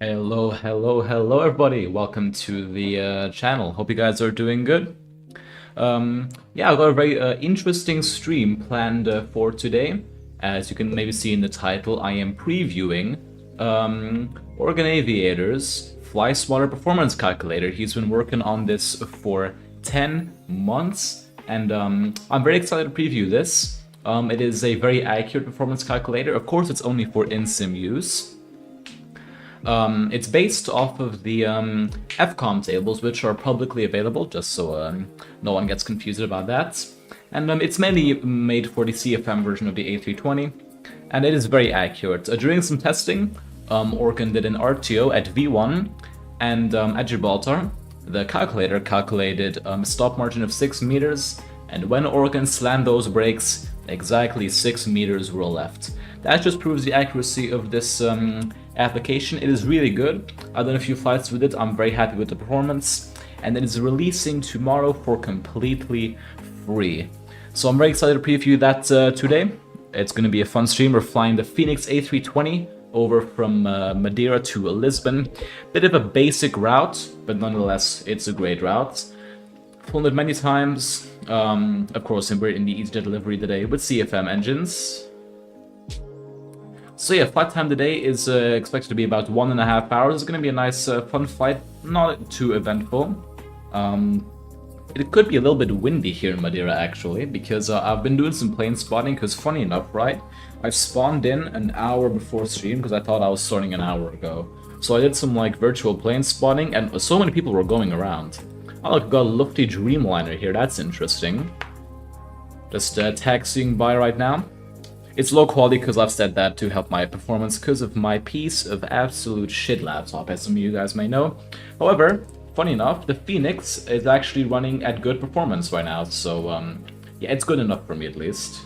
Hello everybody. Welcome to the channel. Hope you guys are doing good. Yeah, I've got a very interesting stream planned for today. As you can maybe see in the title, I am previewing Oregon Aviator's Flysmarter performance calculator. He's been working on this for 10 months, and I'm very excited to preview this. It is a very accurate performance calculator. Of course, it's only for in-sim use. It's based off of the FCOM tables, which are publicly available, just so no one gets confused about that. And it's mainly made for the CFM version of the A320, and it is very accurate. During some testing, Oregon did an RTOW at V1, and at Gibraltar, the calculator calculated a stop margin of 6 meters, and when Oregon slammed those brakes, exactly 6 meters were left. That just proves the accuracy of this application. It is really good. I've done a few flights with it. I'm very happy with the performance, and it is releasing tomorrow for completely free. So I'm very excited to preview that today. It's going to be a fun stream. We're flying the Fenix A320 over from Madeira to Lisbon. Bit of a basic route, but nonetheless, it's a great route. Flown it many times. Of course, we're in the EasyJet delivery today with CFM engines. So yeah, flight time today is expected to be about 1.5 hours. It's going to be a nice, fun flight, not too eventful. It could be a little bit windy here in Madeira, actually, because I've been doing some plane spotting, because funny enough, right, I spawned in an hour before stream, because I thought I was starting an hour ago. So I did some, like, virtual plane spotting, and so many people were going around. Oh look, I've got a lofty Dreamliner here, that's interesting. Just taxiing by right now. It's low quality because I've said that to help my performance because of my piece of absolute shit laptop, as some of you guys may know. However, funny enough, the Fenix is actually running at good performance right now, so yeah, it's good enough for me at least.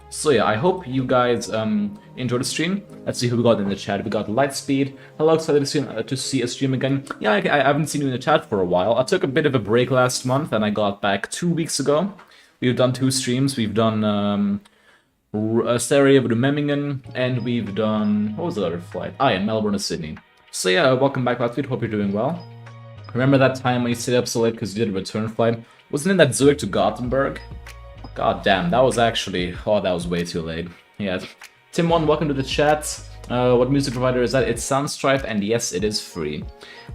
So yeah, I hope you guys enjoy the stream. Let's see who we got in the chat. We got Lightspeed. Hello, excited to see a stream again. Yeah, I haven't seen you in the chat for a while. I took a bit of a break last month and I got back 2 weeks ago. We've done 2 streams. We've done Stereo to Memmingen, and we've done, what was the other flight? Yeah, Melbourne to Sydney. So yeah, welcome back, Lightspeed. Hope you're doing well. Remember that time when you stayed up so late because you did a return flight? Wasn't it that Zurich to Gothenburg? God damn, that was actually... Oh, that was way too late. Yeah. Tim1, welcome to the chat. What music provider is that? It's Soundstripe, and yes, it is free.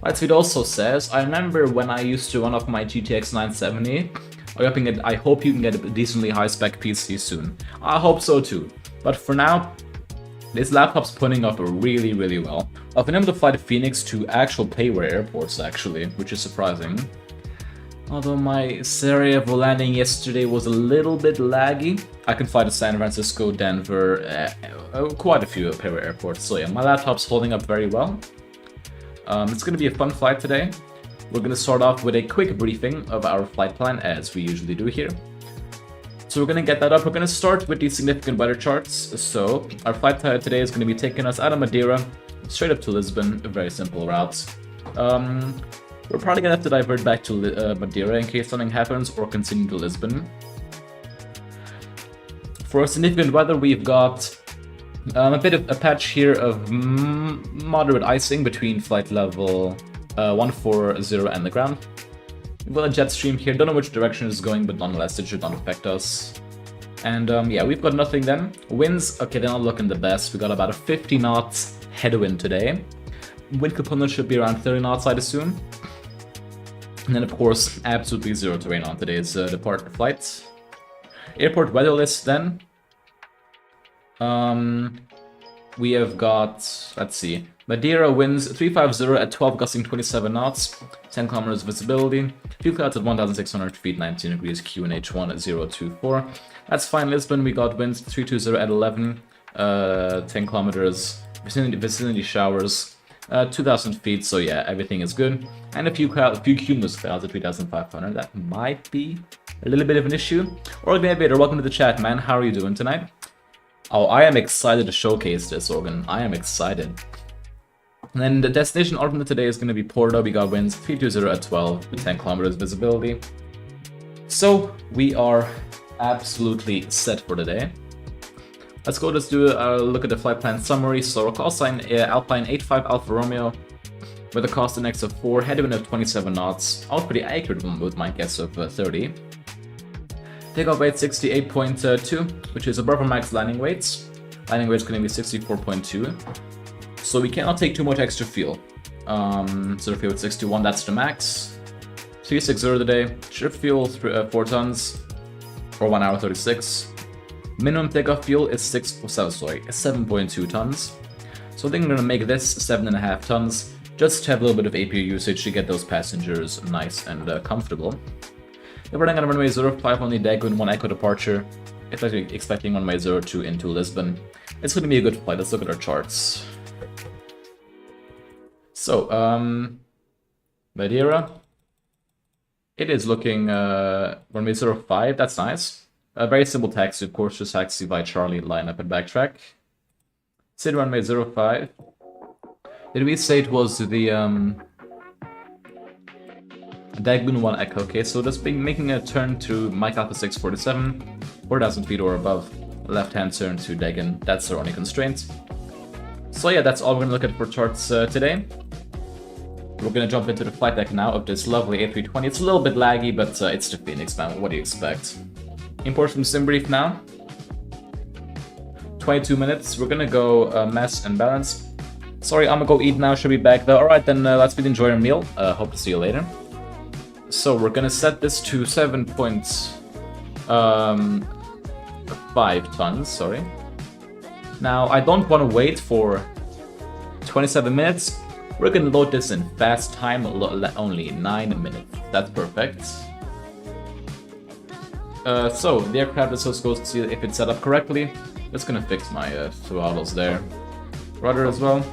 Lightspeed also says, I remember when I used to run off my GTX 970. I hope you can get a decently high-spec PC soon. I hope so too. But for now, this laptop's putting up really, really well. I've been able to fly the Fenix to actual payware airports, actually, which is surprising. Although my Sarajevo landing yesterday was a little bit laggy, I can fly to San Francisco, Denver, quite a few payware airports. So yeah, my laptop's holding up very well. It's going to be a fun flight today. We're going to start off with a quick briefing of our flight plan, as we usually do here. So we're going to get that up. We're going to start with the significant weather charts. So our flight today is going to be taking us out of Madeira, straight up to Lisbon, a very simple route. We're probably going to have to divert back to Madeira in case something happens, or continue to Lisbon. For significant weather, we've got a bit of a patch here of moderate icing between flight level 140 and the ground. We've got a jet stream here, don't know which direction it's going, but nonetheless it should not affect us. And yeah, we've got nothing then. Winds, okay, they're not looking the best. We got about a 50 knots headwind today. Wind component should be around 30 knots, I'd assume. And then of course, absolutely zero terrain on today's departure flight. Airport weather list then. We have got, let's see, Madeira winds 350 at 12 gusting 27 knots, 10 kilometers visibility, field clouds at 1,600 feet, 19 degrees, QNH1 at 024. That's fine. Lisbon, we got winds 320 at 11, 10 kilometers, vicinity showers, 2,000 feet, so yeah, everything is good. And a few cumulus clouds at 3,500, that might be a little bit of an issue. Oregon Aviator, welcome to the chat, man. How are you doing tonight? Oh, I am excited to showcase this, Oregon. I am excited. And then the destination alternate today is going to be Porto. We got winds 320 at 12 with 10 kilometers visibility. So we are absolutely set for today. Let's go just do a look at the flight plan summary. So call sign Alpine 85 Alfa Romeo with a cost index of 4, headwind of 27 knots. I was pretty accurate with my guess of 30. Takeoff weight 68.2, which is above our max landing weights. Landing weight is going to be 64.2. So we cannot take too much extra fuel. Zero fuel at 61, that's the max. 360 today. Shift fuel 4 tons for 1 hour 36. Minimum takeoff fuel is 7.2 tons. So I think I'm going to make this 7.5 tons, just to have a little bit of APU usage to get those passengers nice and comfortable. If we're running on runway 05 on the Dagon 1 Echo departure, expecting runway 02 into Lisbon. It's going to be a good flight. Let's look at our charts. So, Madeira. It is looking runway 05, that's nice. A very simple taxi, of course, just taxi by Charlie, line up and backtrack. Sid runway 05. Did we say it was the Dagon 1 Echo? Okay, so just making a turn to Mike Alpha 647, 4,000 feet or above. Left-hand turn to Dagon, that's our only constraint. So yeah, that's all we're gonna look at for charts today. We're gonna jump into the flight deck now of this lovely A320. It's a little bit laggy, but it's the Fenix, man. What do you expect? Import from SimBrief now. 22 minutes. We're gonna go mass and balance. Sorry, I'm gonna go eat now. Should be back though. Alright, then let's enjoy our meal. Hope to see you later. So we're gonna set this to 7.5 tons. Sorry. Now I don't want to wait for 27 minutes. We're gonna load this in fast time, only 9 minutes. That's perfect. So the aircraft is just goes to see if it's set up correctly. Just gonna fix my throttles there. Rudder as well.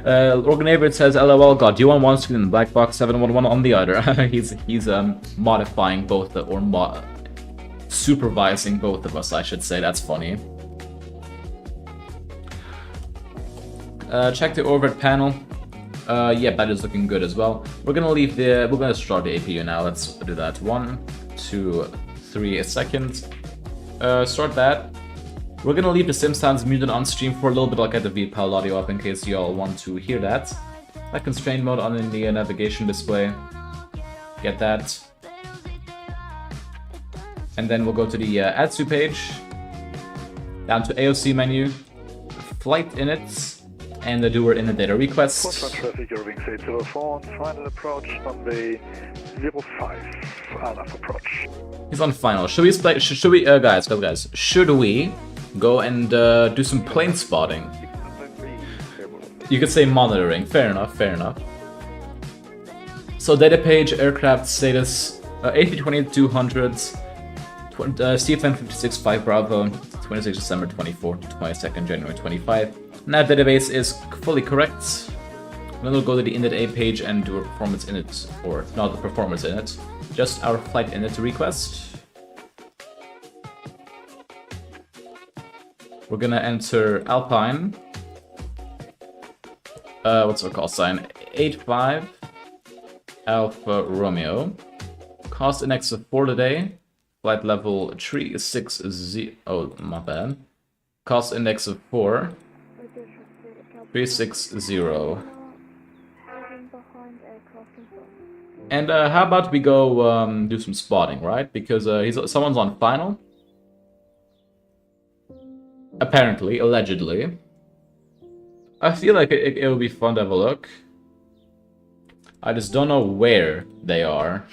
Organavid says, LOL, God, do you want one screen in black box 711 on the other? he's modifying both supervising both of us, I should say. That's funny. Check the overhead panel. Yeah, that is looking good as well. We're gonna start the APU now. Let's do that. 1, 2, 3 seconds. Start that. We're gonna leave the sim sounds muted on stream for a little bit. I'll get the VPAL audio up in case you all want to hear that. That constraint mode on in the navigation display. Get that. And then we'll go to the add to page. Down to AOC menu. Flight inits. And the doer in the data request. Traffic, Irving 804, final approach, runway 05, RF approach. He's on final. Should we guys, should we go and do some plane spotting? You could say monitoring. Fair enough, fair enough. So data page, aircraft status, A320-200s, CFM 56-5 Bravo, 26 December 24 to 22nd January 25. Nav database is fully correct. Then we'll go to the init A page and do a performance init, or not the performance init, just our flight init request. We're gonna enter Alpine. What's our call sign? 85 Alfa Romeo. Cost index of 4 today. Flight level 360. Oh, my bad. Cost index of 4. 360. And how about we go do some spotting, right? Because someone's on final. Apparently, allegedly. I feel like it would be fun to have a look. I just don't know where they are.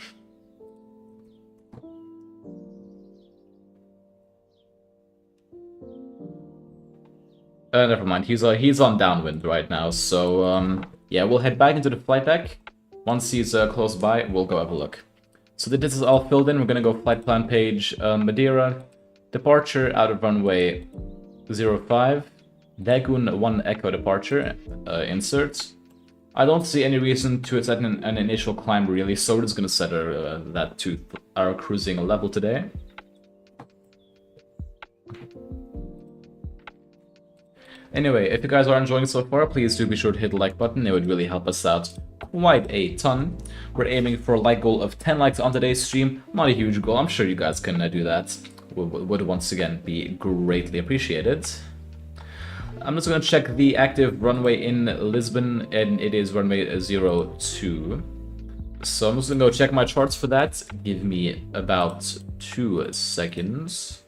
Never mind, he's on downwind right now, so yeah, we'll head back into the flight deck. Once he's close by, we'll go have a look. So that this is all filled in, we're gonna go flight plan page, Madeira, departure out of runway 05, Dagon 1 Echo departure, insert. I don't see any reason to set an initial climb really, so we're just gonna set that to our cruising level today. Anyway, if you guys are enjoying so far, please do be sure to hit the like button. It would really help us out quite a ton. We're aiming for a like goal of 10 likes on today's stream. Not a huge goal. I'm sure you guys can do that. would once again be greatly appreciated. I'm just going to check the active runway in Lisbon, and it is runway 02. So I'm just going to go check my charts for that. Give me about 2 seconds.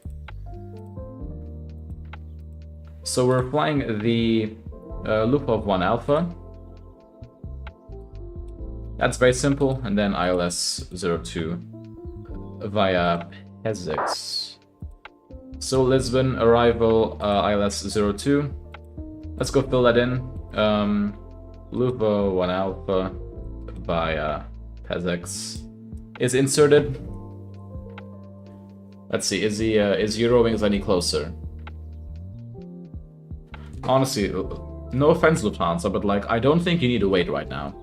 So we're flying the loop of 1 Alpha. That's very simple, and then ILS 02 via Fenix. So Lisbon arrival ILS 02. Let's go fill that in. Loop 1 Alpha via Fenix is inserted. Let's see, is Eurowings any closer? Honestly, no offense, Lufthansa, but like, I don't think you need to wait right now.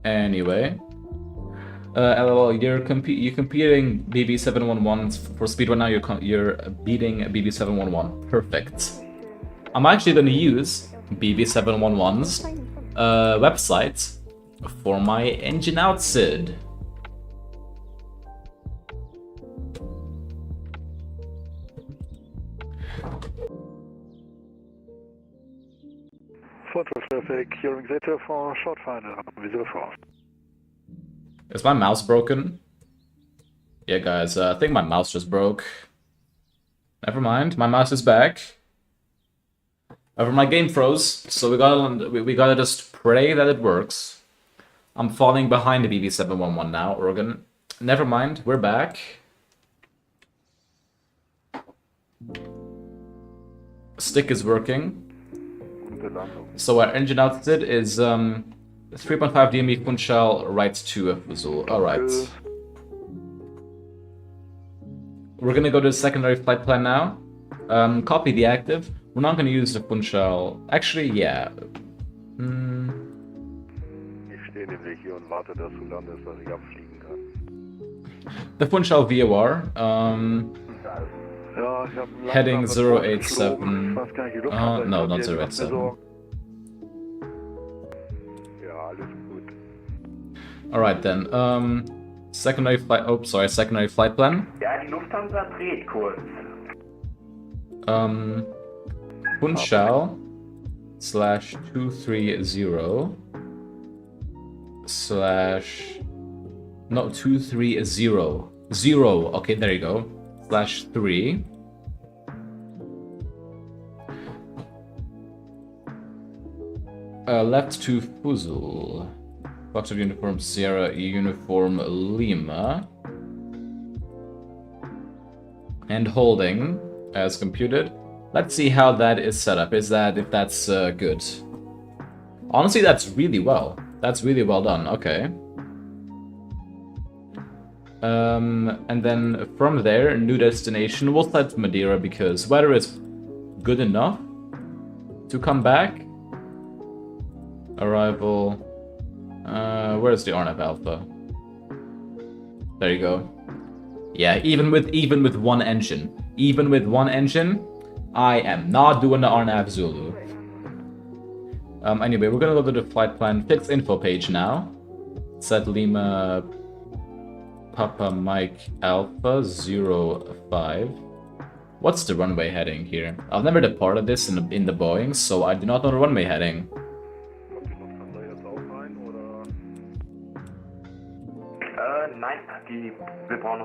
Anyway, LOL, you're competing BB711 for speed right now. You're beating BB711. Perfect. I'm actually going to use BB711's website for my engine out SID. Traffic, Eurowings A320 short final, runway 04. Is my mouse broken? Yeah, guys, I think my mouse just broke. Never mind, my mouse is back. However, my game froze, so we gotta just pray that it works. I'm falling behind the BB711 now, Oregon. Never mind, we're back. Stick is working. So our engine outfit is 3.5 DME Funchal right to Fuzul. Alright. We're gonna go to the secondary flight plan now. Copy the active. We're not gonna use the Funchal. Actually, yeah. The Funchal VOR. Heading 087. No, not 087. Alright then. Secondary flight. Oh, sorry, secondary flight plan. Ja, die Lufthansa dreht kurz. Funchal /230 no 230 0. Okay, there you go. /3. Left to Fuzul. Foxtrot Uniform Sierra Uniform Lima. And holding as computed. Let's see how that is set up. If that's good. Honestly, that's really well. That's really well done. Okay. And then from there, new destination. We'll fly to Madeira because weather is good enough to come back. Arrival. Where's the RNAV Alpha? There you go. Yeah, even with one engine. Even with one engine, I am not doing the RNAV Zulu. Anyway, we're gonna go to the flight plan fixed info page now. Set Lima Papa Mike Alpha 05. What's the runway heading here? I've never departed this in the Boeing, so I do not know the runway heading.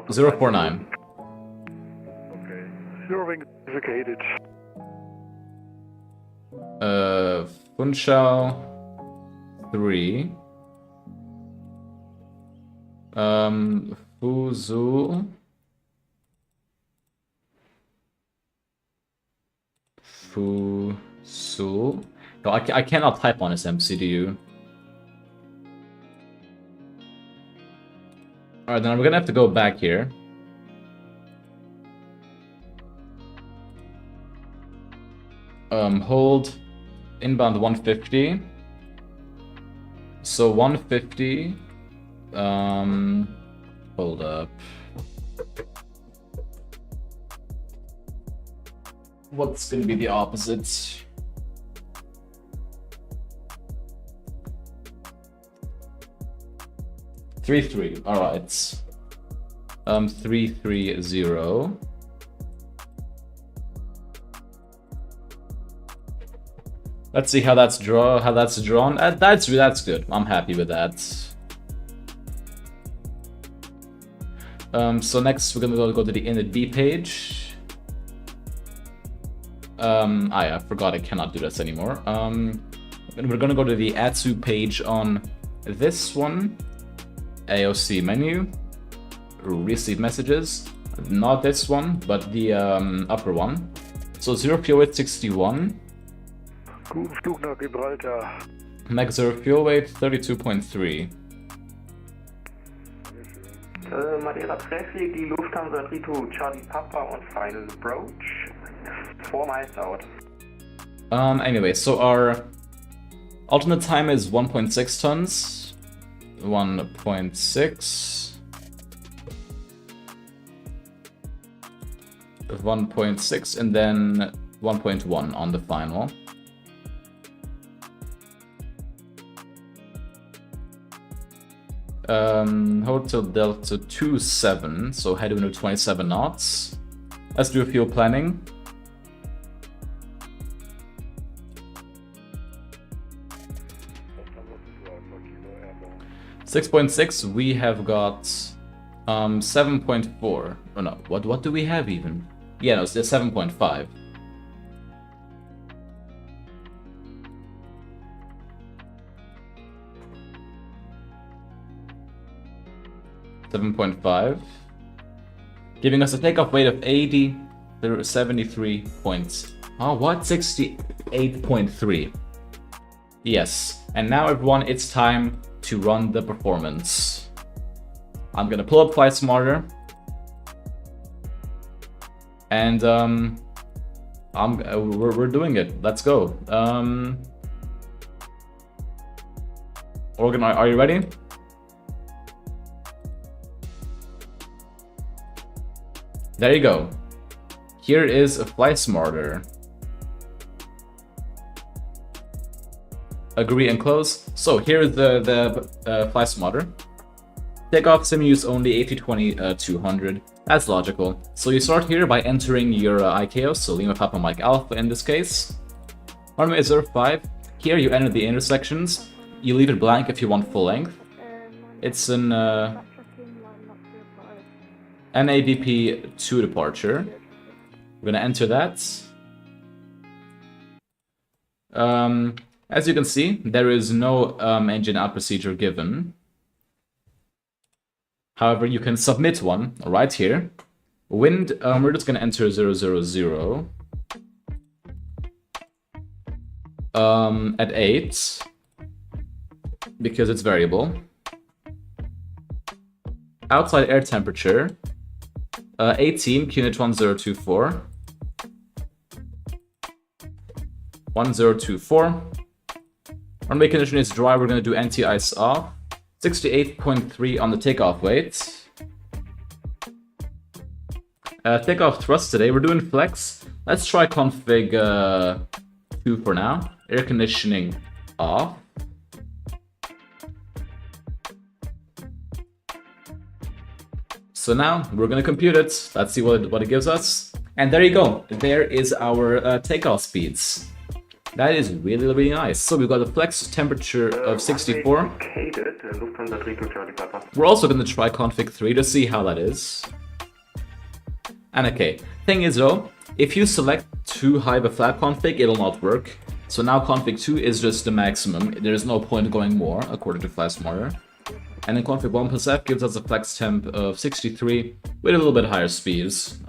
049. Okay. Eurowings vacated. Funchal 3. Fuzul. No, I cannot type on this MCDU. Alright, then we're gonna have to go back here. Hold inbound 150. So 150. Hold up. What's gonna be the opposite? Three. All right. 330. Let's see how that's drawn. That's good. I'm happy with that. So next we're gonna go to the init B page. I forgot I cannot do this anymore. And we're gonna go to the A2 page on this one. AOC menu. Receive messages. Not this one, but the upper one. So 0 fuel weight 61. Guten Flug nach Gibraltar. Max 0 fuel weight 32.3. Madeira Traffic, die Lufthansa 320 Charlie Papa und Final Approach. 4 miles out. Anyway, so our alternate time is 1.6 tons. 1.6. 1.6 and then 1.1 on the final. Hotel Delta 27, so heading to 27 knots. Let's do a fuel planning. $6.6, we have got 7.4. Oh no, what do we have even? Yeah, no, it's 7.5. Giving us a takeoff weight of 73 points. Oh, what? 68.3. Yes. And now everyone, it's time to run the performance. I'm gonna pull up Flysmarter. And we're doing it. Let's go. Organ, are you ready? There you go. Here is a Flysmarter. Agree and close. So here is the Flysmarter. Takeoff sim use only A320 200. That's logical. So you start here by entering your ICAO, so Lima Papa Mike Alpha in this case. Runway 05. Here you enter the intersections. You leave it blank if you want full length. It's an NAVP 2 departure. We're gonna enter that. As you can see, there is no engine out procedure given. However, you can submit one right here. Wind, we're just gonna enter 000 at 8 because it's variable. Outside air temperature. 18, QNH 1024. 1024. Runway condition is dry, we're going to do anti-ice off. 68.3 on the takeoff weight. Takeoff thrust today, we're doing flex. Let's try config 2 for now. Air conditioning off. So now we're gonna compute it. Let's see what it gives us. And there you go. There is our takeoff speeds. That is really, really nice. So we've got a flex temperature of 64. We're also gonna try config 3 to see how that is. And okay, thing is though, if you select too high of a flat config, it'll not work. So now config 2 is just the maximum. There's no point going more, according to Flysmarter. And then config 1 plus F gives us a flex temp of 63 with a little bit higher speeds.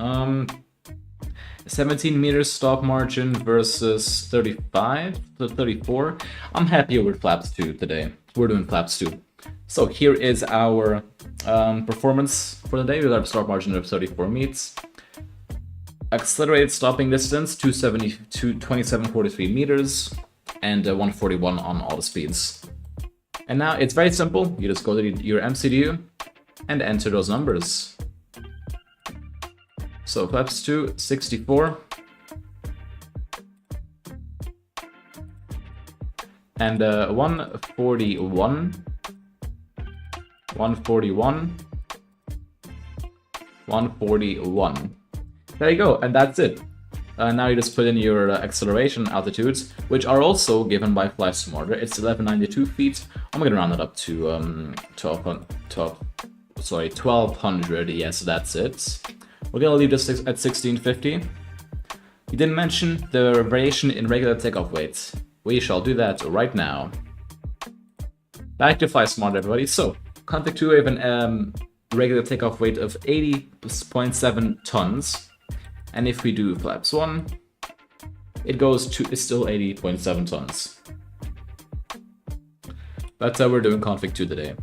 17 meters stop margin versus 35 to 34. I'm happier with flaps 2 today. We're doing flaps 2. So here is our performance for the day. We got a stop margin of 34 meters. Accelerated stopping distance 2743 meters and 141 on all the speeds. And now it's very simple. You just go to your MCDU and enter those numbers. So flaps 2, 64. And 141. 141. 141. There you go, and that's it. Now you just put in your acceleration altitudes, which are also given by Flysmarter. It's 1192 feet. I'm gonna round it up to 1200. Yes, that's it. We're gonna leave this at 1650. You didn't mention the variation in regular takeoff weight. We shall do that right now. Back to Flysmart, everybody. So, config 2, we have an regular takeoff weight of 80.7 tons. And if we do flaps 1, it goes to, it's still 80.7 tons. But we're doing config 2 today.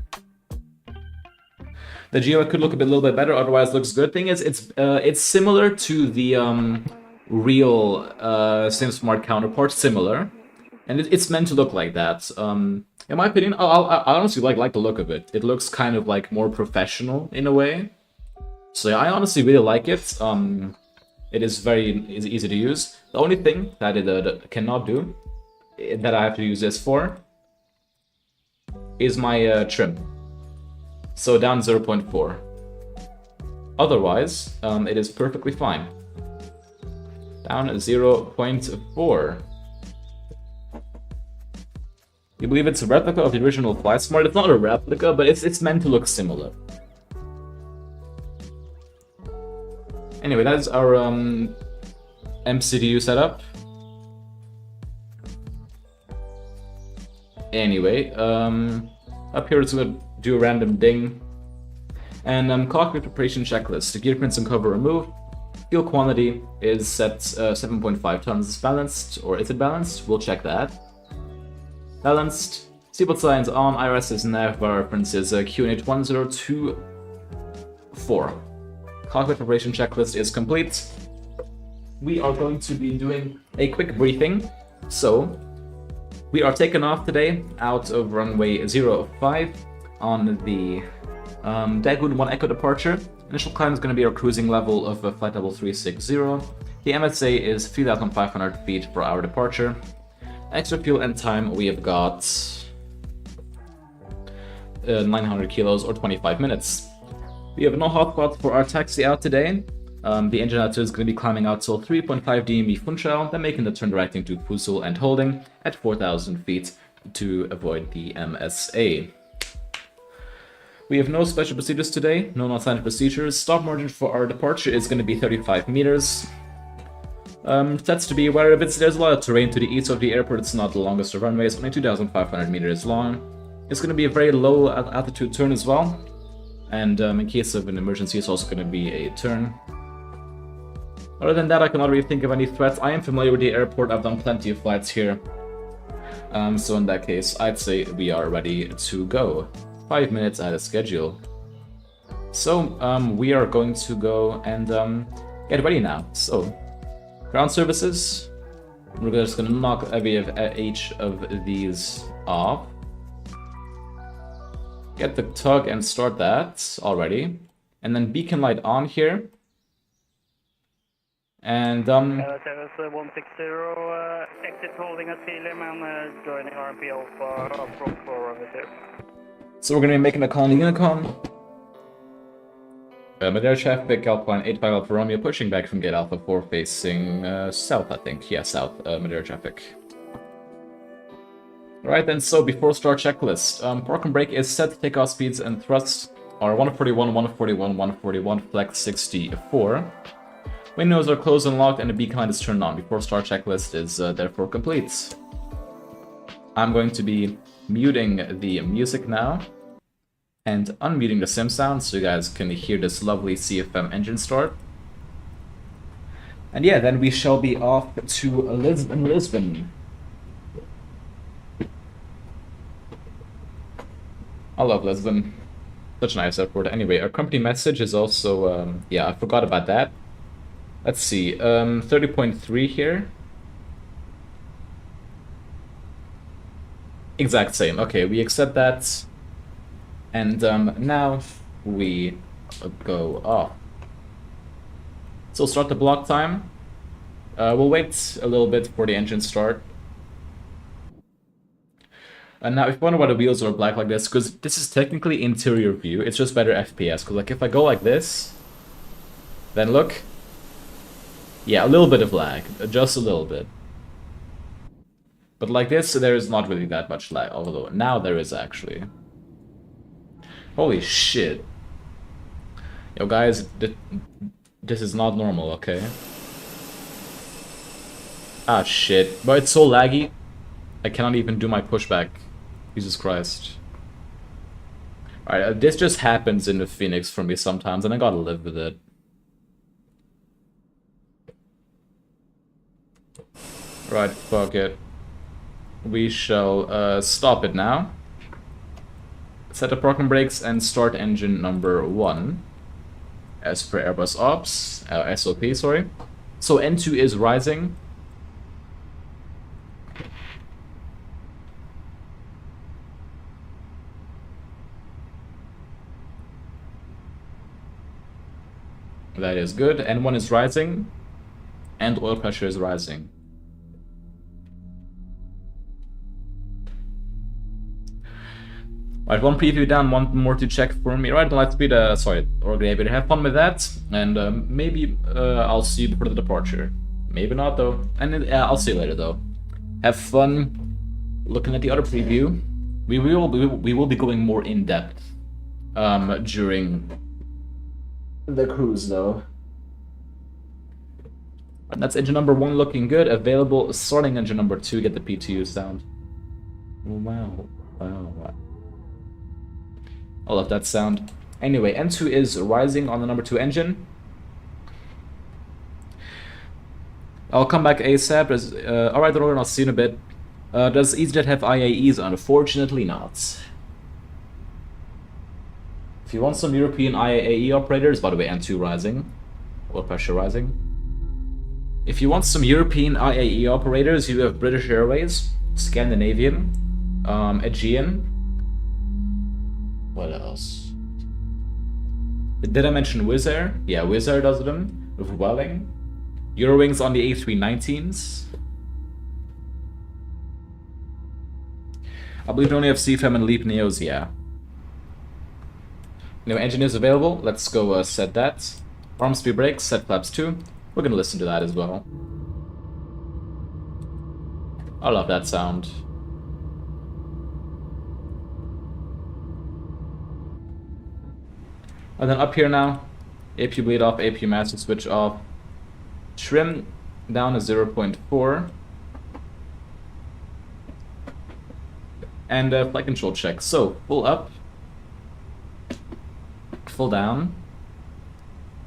The geo could look a little bit better, otherwise looks good. Thing is, it's similar to the real SimSmart counterpart, similar. And it's meant to look like that. In my opinion, I honestly like the look of it. It looks kind of like more professional in a way. So yeah, I honestly really like it. It is very easy to use. The only thing that it cannot do, that I have to use this for, is my trim. So down 0.4. Otherwise, it is perfectly fine. Down 0.4. You believe it's a replica of the original Flysmart? It's not a replica, but it's meant to look similar. Anyway, that's our MCDU setup. Anyway, up here it's gonna do a random ding. And cockpit preparation checklist. The gear prints and cover removed. Fuel quantity is set 7.5 tons. Is balanced, or is it balanced? We'll check that. Balanced. Seatbelt signs on. IRS is nav bar reference is QNH 1024. Cockpit preparation checklist is complete. We are going to be doing a quick briefing. So, we are taking off today out of runway 05 on the Dagoon 1 Echo departure. Initial climb is going to be our cruising level of flight level 360. The MSA is 3,500 feet per hour departure. Extra fuel and time, we have got 900 kilos or 25 minutes. We have no hotspots for our taxi out today. The engine altitude is going to be climbing out till 3.5 dB Funchal, then making the turn directing to Fusil and holding at 4,000 feet to avoid the MSA. We have no special procedures today, no non-standard procedures. Stop margin for our departure is going to be 35 meters. That's to be aware of it. There's a lot of terrain to the east of the airport. It's not the longest of runways, only 2,500 meters long. It's going to be a very low altitude turn as well. And in case of an emergency, it's also going to be a turn. Other than that, I cannot really think of any threats. I am familiar with the airport. I've done plenty of flights here. So in that case, I'd say we are ready to go. 5 minutes ahead of schedule. So we are going to go and get ready now. So ground services. We're just going to knock each of these off. Get the tug and start that already. And then beacon light on here. And 160, exit holding at Helium and joining RMP Alpha from 402. So we're going to be making a call on the Unicom. Madeira traffic, Alpine 85 Alpha Romeo, pushing back from gate Alpha 4 facing south, I think. Yeah, south, Madeira traffic. Alright then, so before start checklist, park and brake is set, takeoff speeds and thrusts are 141, 141, 141, flex 64. Windows are closed and locked and the beacon light is turned on. Before start checklist is therefore complete. I'm going to be muting the music now and unmuting the sim sound so you guys can hear this lovely CFM engine start. And yeah, then we shall be off to Lisbon. I love Lisbon. Such a nice airport. Anyway, our company message is also, yeah, I forgot about that. Let's see, 30.3 here. Exact same. Okay, we accept that. And now we go off. So start the block time. We'll wait a little bit for the engine start. And now if you wonder why the wheels are black like this, because this is technically interior view, it's just better FPS. Because like if I go like this, Then look. Yeah, a little bit of lag, just a little bit. But like this, there is not really that much lag, although now there is actually. Holy shit. Yo guys, this is not normal, okay? Ah shit, but it's so laggy, I cannot even do my pushback. Jesus Christ. Alright, this just happens in the Fenix for me sometimes, and I gotta live with it. Right, fuck it. We shall stop it now. Set the parking brakes and start engine number 1. As per Airbus Ops, SOP, sorry. So N2 is rising. That is good. N1 is rising. And oil pressure is rising. Right, one preview down, one more to check for me. Right, Lightspeed, sorry, or Aviator, have fun with that, and maybe I'll see you for the departure. Maybe not though, and I'll see you later though. Have fun looking at the other preview. We will be going more in depth during the cruise though. And that's engine number 1 looking good. Available, starting engine number 2. Get the PTU sound. Wow, wow. I love that sound. Anyway, N2 is rising on the number 2 engine. I'll come back ASAP. Alright, Rogan, I'll see you in a bit. Does EasyJet have IAEs? Unfortunately not. If you want some European IAE operators, by the way, N2 rising. Oil pressure rising. If you want some European IAE operators, you have British Airways, Scandinavian, Aegean. What else? Did I mention Wizz Air? Yeah, Wizz Air does them. Vueling. Eurowings on the A319s. I believe we only have CFM and LEAP Neos, yeah. No engine is available. Let's go set that. Arm speed brakes, set flaps 2. We're gonna listen to that as well. I love that sound. And then up here now, APU bleed off, APU master switch off. Trim down to 0.4. And flight control check. So, full up, full down,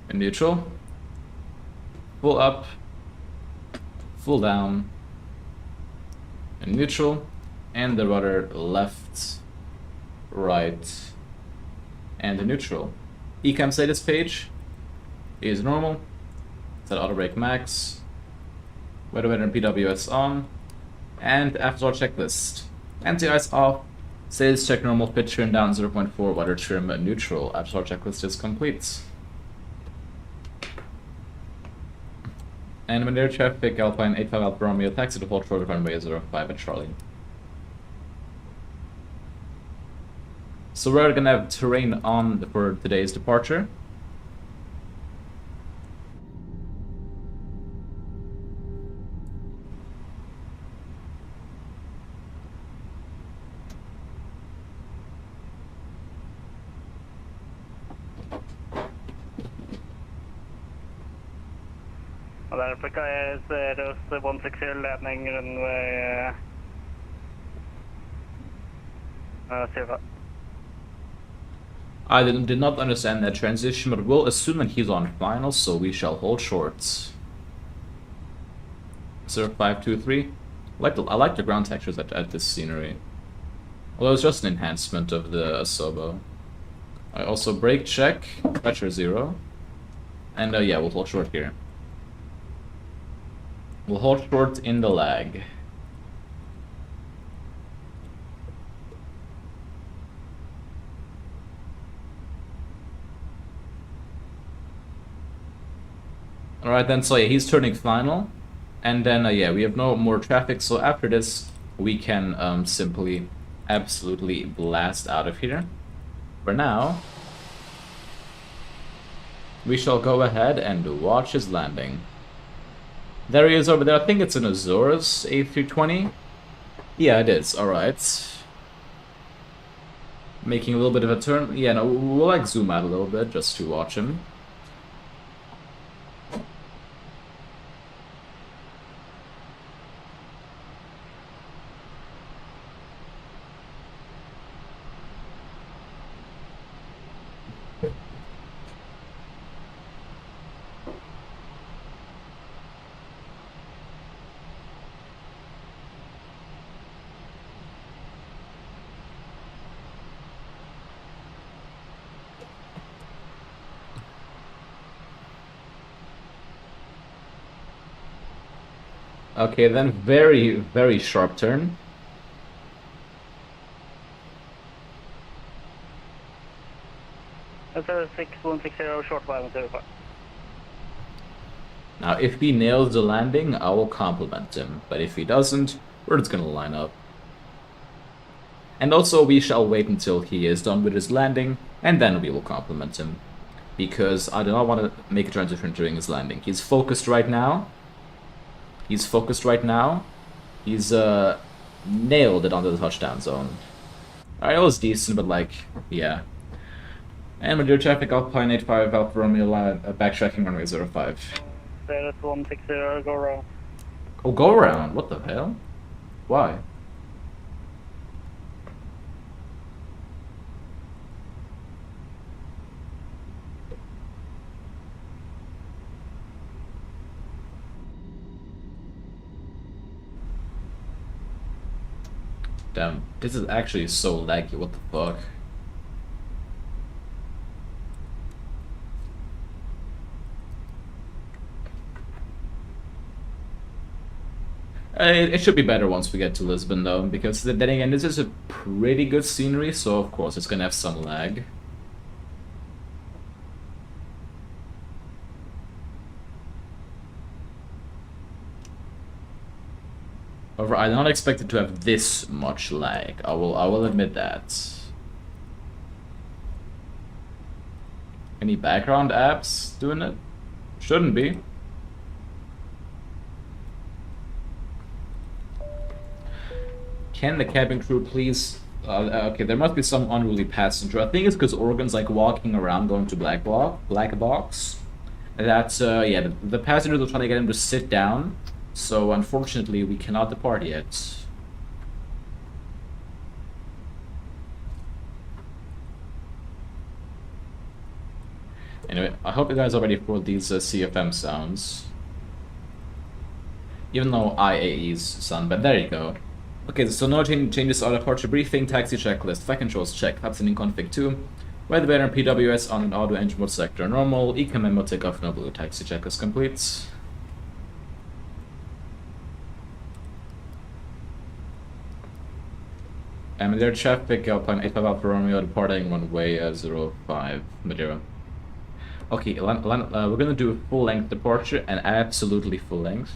and neutral. Full up, full down, and neutral. And the rudder left, right, and neutral. Ecam status page is normal. Set auto brake max. Weather and PWS on. And afterstart checklist. Anti-ice off. Status check normal, pitch trim down 0.4, weather trim neutral. Afterstart checklist is complete. And Madeira traffic, Alpine 85 Alpha Romeo, taxi to hold short runway 05 at Charlie. So we're gonna have terrain on for today's departure. Africa is there's 160 landing runway CFM. I did not understand that transition, but we'll assume that he's on final, so we shall hold short. 0523. I like the ground textures at this scenery. Although it's just an enhancement of the Asobo. I also brake check, pressure 0. And yeah, we'll hold short here. We'll hold short in the lag. Alright then, so yeah, he's turning final. And then, yeah, we have no more traffic, so after this, we can simply absolutely blast out of here. For now, we shall go ahead and watch his landing. There he is over there. I think it's an Azores A320. Yeah, it is. Alright. Making a little bit of a turn. Yeah, no, we'll like zoom out a little bit just to watch him. Okay, then very, very sharp turn. That's a 6160 short 505. Now, if he nails the landing, I will compliment him. But if he doesn't, we're just gonna line up. And also, we shall wait until he is done with his landing, and then we will compliment him. Because I do not want to make a transition during his landing. He's focused right now. He's nailed it onto the touchdown zone. Alright, it was decent, but like, yeah. And Madeira traffic, Alpine 85, Alfa Romeo, backtracking runway 05. There at 160, go around. Oh, go around? What the hell? Why? Damn, this is actually so laggy, what the fuck? It should be better once we get to Lisbon though, because then again, this is a pretty good scenery, so of course it's gonna have some lag. However, I did not expect it to have this much lag. I will admit that. Any background apps doing it? Shouldn't be. Can the cabin crew please... okay, there must be some unruly passenger. I think it's because Oregon's like walking around going to black box. That's, yeah, the passengers are trying to get him to sit down. So unfortunately, we cannot depart yet. Anyway, I hope you guys are ready for these CFM sounds. Even though IAEs sound, but there you go. Okay, so no changes are departure briefing, taxi checklist, flight controls check, flaps in config 2, weather banner PWS on an auto engine mode sector normal, econ memo takeoff no blue, taxi checklist complete. And Madeira traffic, Alpine 85 Alfa Romeo departing runway 05 Madeira. Okay, we're gonna do a full length departure and absolutely full length.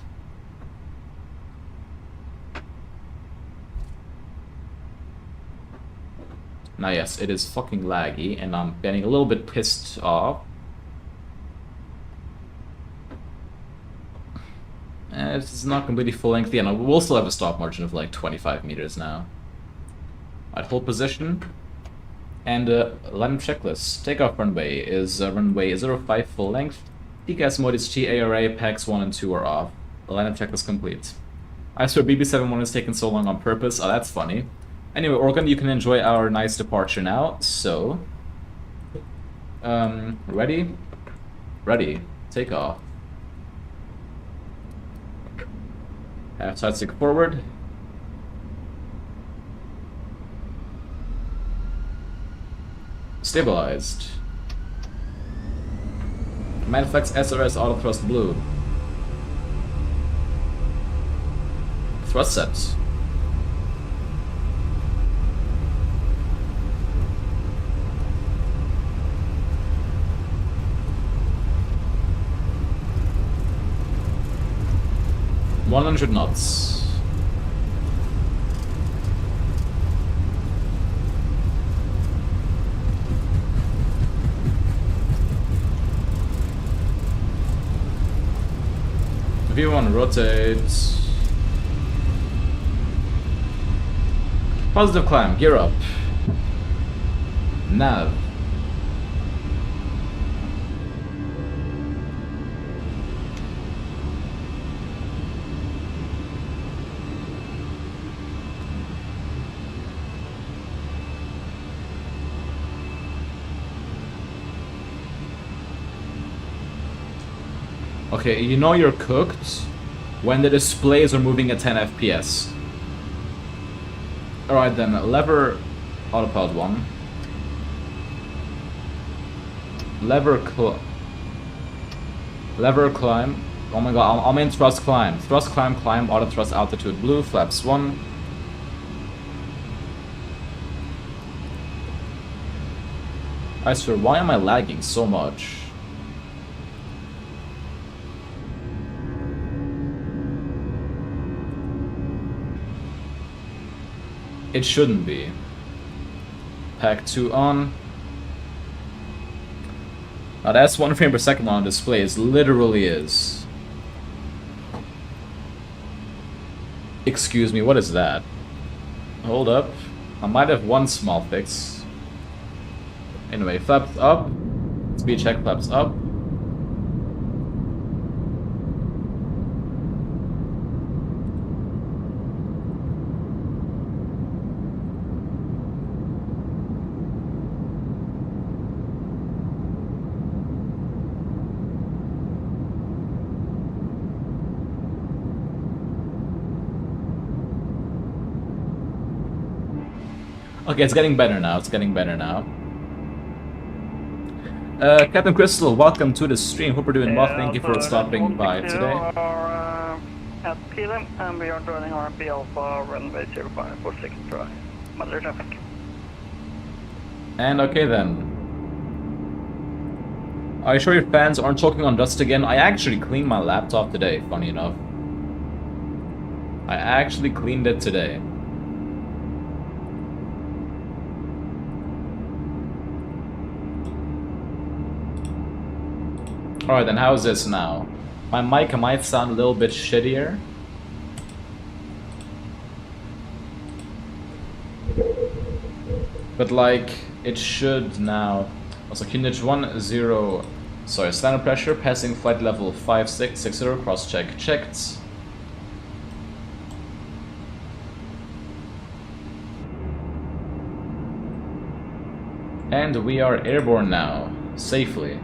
Now yes, it is fucking laggy and I'm getting a little bit pissed off. It's not completely full length. Yeah, no, we'll still have a stop margin of like 25 meters now. Alright, hold position. And landing checklist. Takeoff runway is runway 05 full length. TCAS mode is TARA, PAX 1 and 2 are off. The landing checklist complete. I swear BB71 is taking so long on purpose. Oh, that's funny. Anyway, Oregon, you can enjoy our nice departure now. So, ready? Ready. Take off. Half side stick forward. Stabilized. Command flex SRS auto thrust blue. Thrust set. $100 knots. V1, rotate. Positive climb, gear up. Nav. Okay, you know you're cooked when the displays are moving at 10 FPS. Alright then, lever autopilot 1. Lever climb. Oh my god, I'm in thrust climb. Thrust climb, auto thrust altitude blue, flaps 1. I swear, why am I lagging so much? It shouldn't be. Pack 2 on. Now that's 1 frame per second on display. It literally is. Excuse me, what is that? Hold up. I might have one small fix. Anyway, flaps up. Speed check, flaps up. Okay, it's getting better now. It's getting better now. Captain Crystal, welcome to the stream. Hope you're doing well. Thank you for stopping by today. At PLM, and we are joining RMP Alpha runway 05 for 6 try. Madeira traffic. And okay then. Are you sure your fans aren't choking on dust again? I actually cleaned my laptop today, funny enough. I actually cleaned it today. Alright then, how's this now? My mic might sound a little bit shittier. But like, it should now. Also, QNH 10, sorry, standard pressure, passing flight level 5660, cross check checked. And we are airborne now, safely.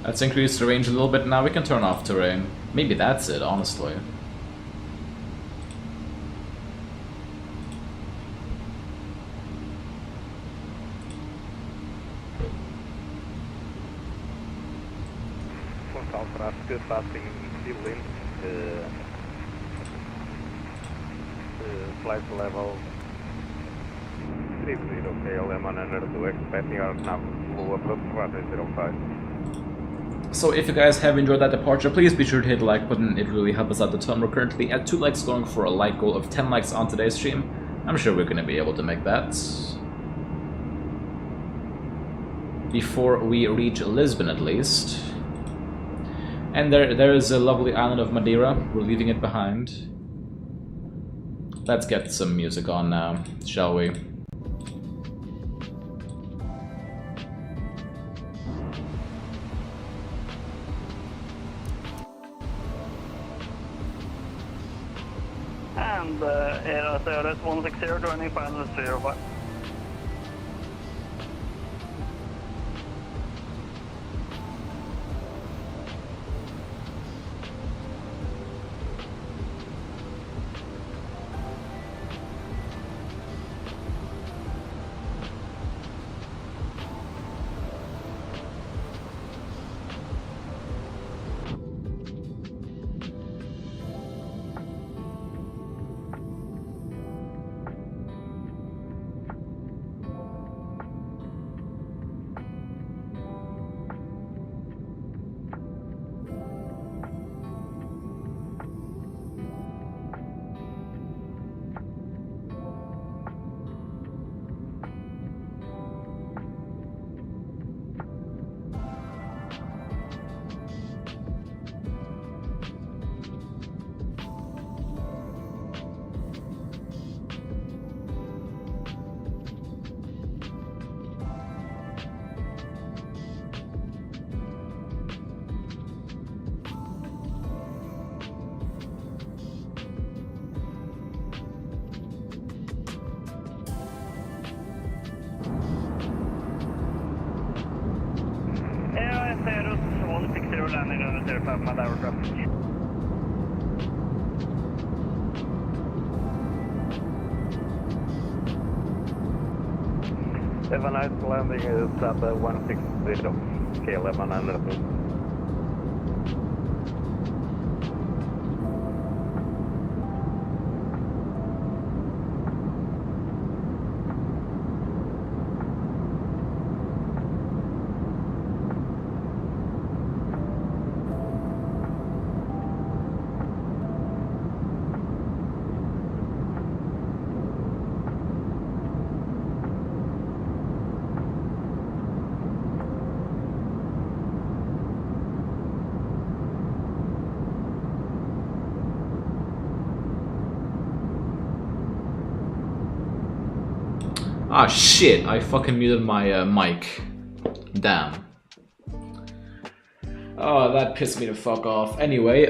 Let's increase the range a little bit now. We can turn off terrain. Maybe that's it, honestly. Passing ceiling, flight level 30 KLM on under 2, expecting our nav low approach runway 05. So if you guys have enjoyed that departure, please be sure to hit the like button. It really helps us out a ton. We're currently at 2 likes, going for a like goal of 10 likes on today's stream. I'm sure we're going to be able to make that before we reach Lisbon, at least. And there is a lovely island of Madeira. We're leaving it behind. Let's get some music on now, shall we? And AirTOW 160 joining final 05. landing under 05 Madeira traffic. Have a nice landing is at 160, KLM and LIS. Ah shit, I fucking muted my mic. Damn. Oh, that pissed me the fuck off. Anyway,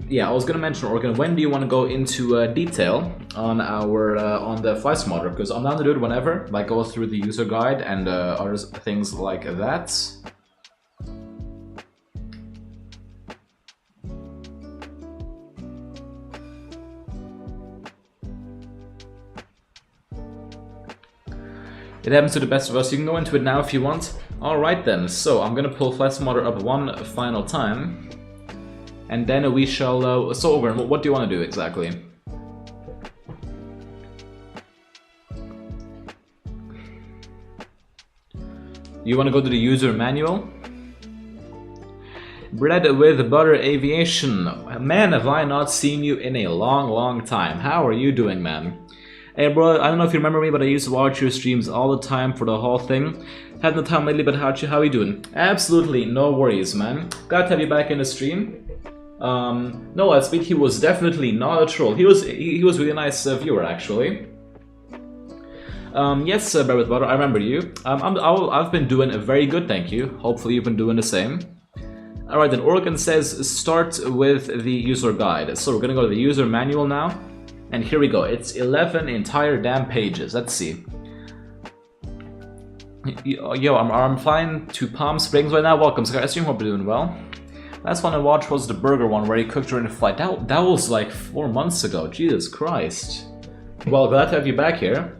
yeah, I was gonna mention, Organ, when do you want to go into detail on our on the Flysmarter? Because I'm down to do it whenever, like go through the user guide and other things like that. It happens to the best of us. You can go into it now if you want. Alright then, so I'm gonna pull Flysmarter up one final time. And then we shall... so, Organ, what do you want to do exactly? You want to go to the user manual? Bread with butter aviation. Man, have I not seen you in a long time. How are you doing, man? Hey bro, I don't know if you remember me, but I used to watch your streams all the time for the whole thing. Had no time lately, but how you doing? Absolutely, no worries, man. Glad to have you back in the stream. No, let's speak. He was definitely not a troll. He was really a nice viewer, actually. Yes, Bread with Butter, I remember you. I've been doing very good, thank you. Hopefully you've been doing the same. Alright, then Organ says start with the user guide. So we're gonna go to the user manual now. And here we go, it's 11 entire damn pages. Let's see. Yo, I'm flying to Palm Springs right now. Welcome, Sky. I assume hope you're doing well. Last one I watched was the burger one where he cooked during the flight. That was like 4 months ago. Jesus Christ. Well, glad to have you back here.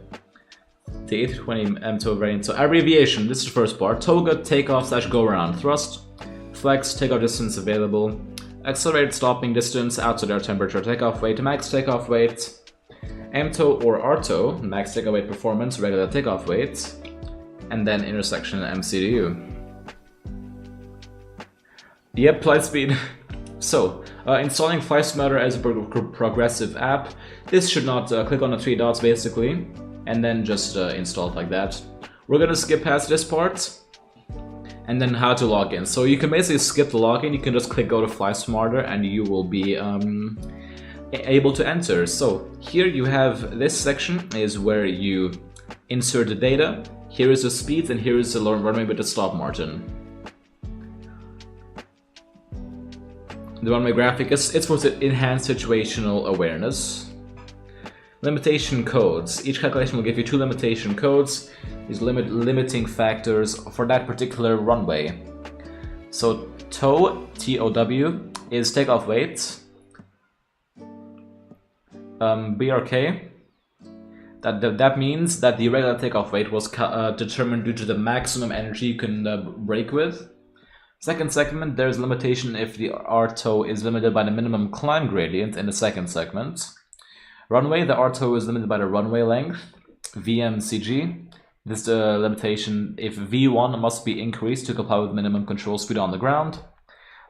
The A320 MTOW variant. So abbreviation, this is the first part. TOGA, takeoff / go around. Thrust, flex, takeoff distance available. Accelerated stopping distance, outside air temperature, takeoff weight, max takeoff weight, MTOW or RTOW, max takeoff weight performance, regular takeoff weight, and then intersection MCDU. Yep, flight speed. So, installing Flysmarter as a progressive app. This should not click on the 3 dots basically, and then just install it like that. We're gonna skip past this part. And then how to log in. So you can basically skip the login, you can just click go to Flysmarter and you will be able to enter. So here you have this section is where you insert the data. Here is the speed and here is the runway with the stop margin. The runway graphic it's for enhanced situational awareness. Limitation codes. Each calculation will give you 2 limitation codes. These limiting factors for that particular runway. So TOW, T-O-W, is takeoff weight. BRK, that means that the regular takeoff weight was determined due to the maximum energy you can brake with. Second segment, there's limitation if the RTOW is limited by the minimum climb gradient in the second segment. Runway, the RTOW is limited by the runway length, VMCG. This is the limitation if V1 must be increased to comply with minimum control speed on the ground.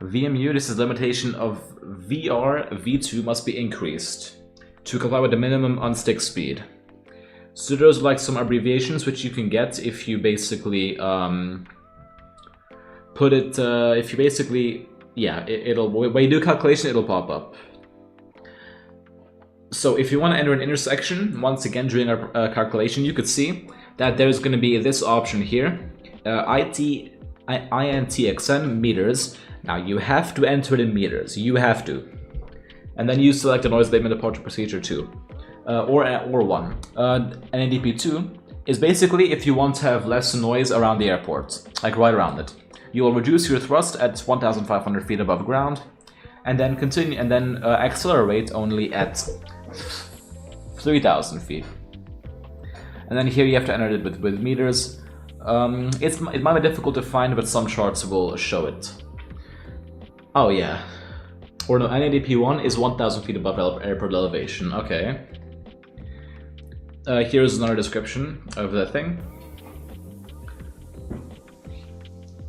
VMU, this is limitation of VR, V2 must be increased to comply with the minimum on-stick speed. So those are like some abbreviations which you can get if you basically put it, if you basically, yeah, it'll, when you do calculation, it'll pop up. So if you want to enter an intersection, once again during our calculation, you could see that there's going to be this option here, INTXN meters. Now you have to enter it in meters, you have to. And then you select the noise abatement departure procedure 2, or 1. NADP2 is basically if you want to have less noise around the airport, like right around it. you will reduce your thrust at 1,500 feet above ground, and then continue and then accelerate only at 3,000 feet. And then here you have to enter it with meters. It might be difficult to find, but some charts will show it. Oh yeah. Or no, NADP1 is 1,000 feet above airport elevation. Okay. Here's another description of the thing.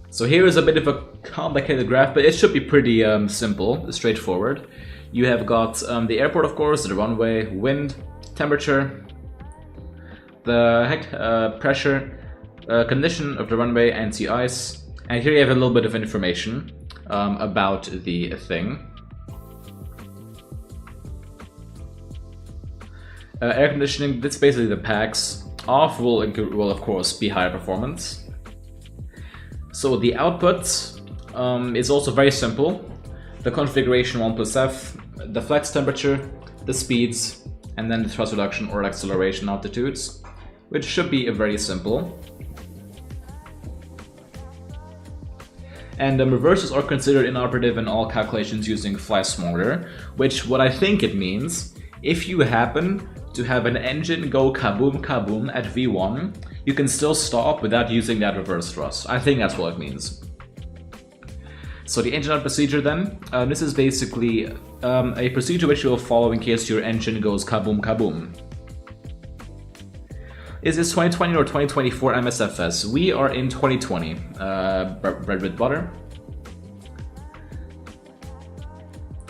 So here is a bit of a complicated graph, but it should be pretty simple, straightforward. You have got the airport, of course, the runway, wind, temperature, the pressure, condition of the runway, anti-ice, and here you have a little bit of information about the thing. Air conditioning, that's basically the packs. Off will of course be higher performance. So the output is also very simple. The configuration 1 plus F, the flex temperature, the speeds, and then the thrust reduction or acceleration altitudes, which should be very simple. And the reverses are considered inoperative in all calculations using Flysmarter, which what I think it means, if you happen to have an engine go kaboom kaboom at V1, you can still stop without using that reverse thrust. I think that's what it means. So the engine out procedure then, this is basically a procedure which you will follow in case your engine goes kaboom kaboom. Is this 2020 or 2024 MSFS? We are in 2020, bread with butter.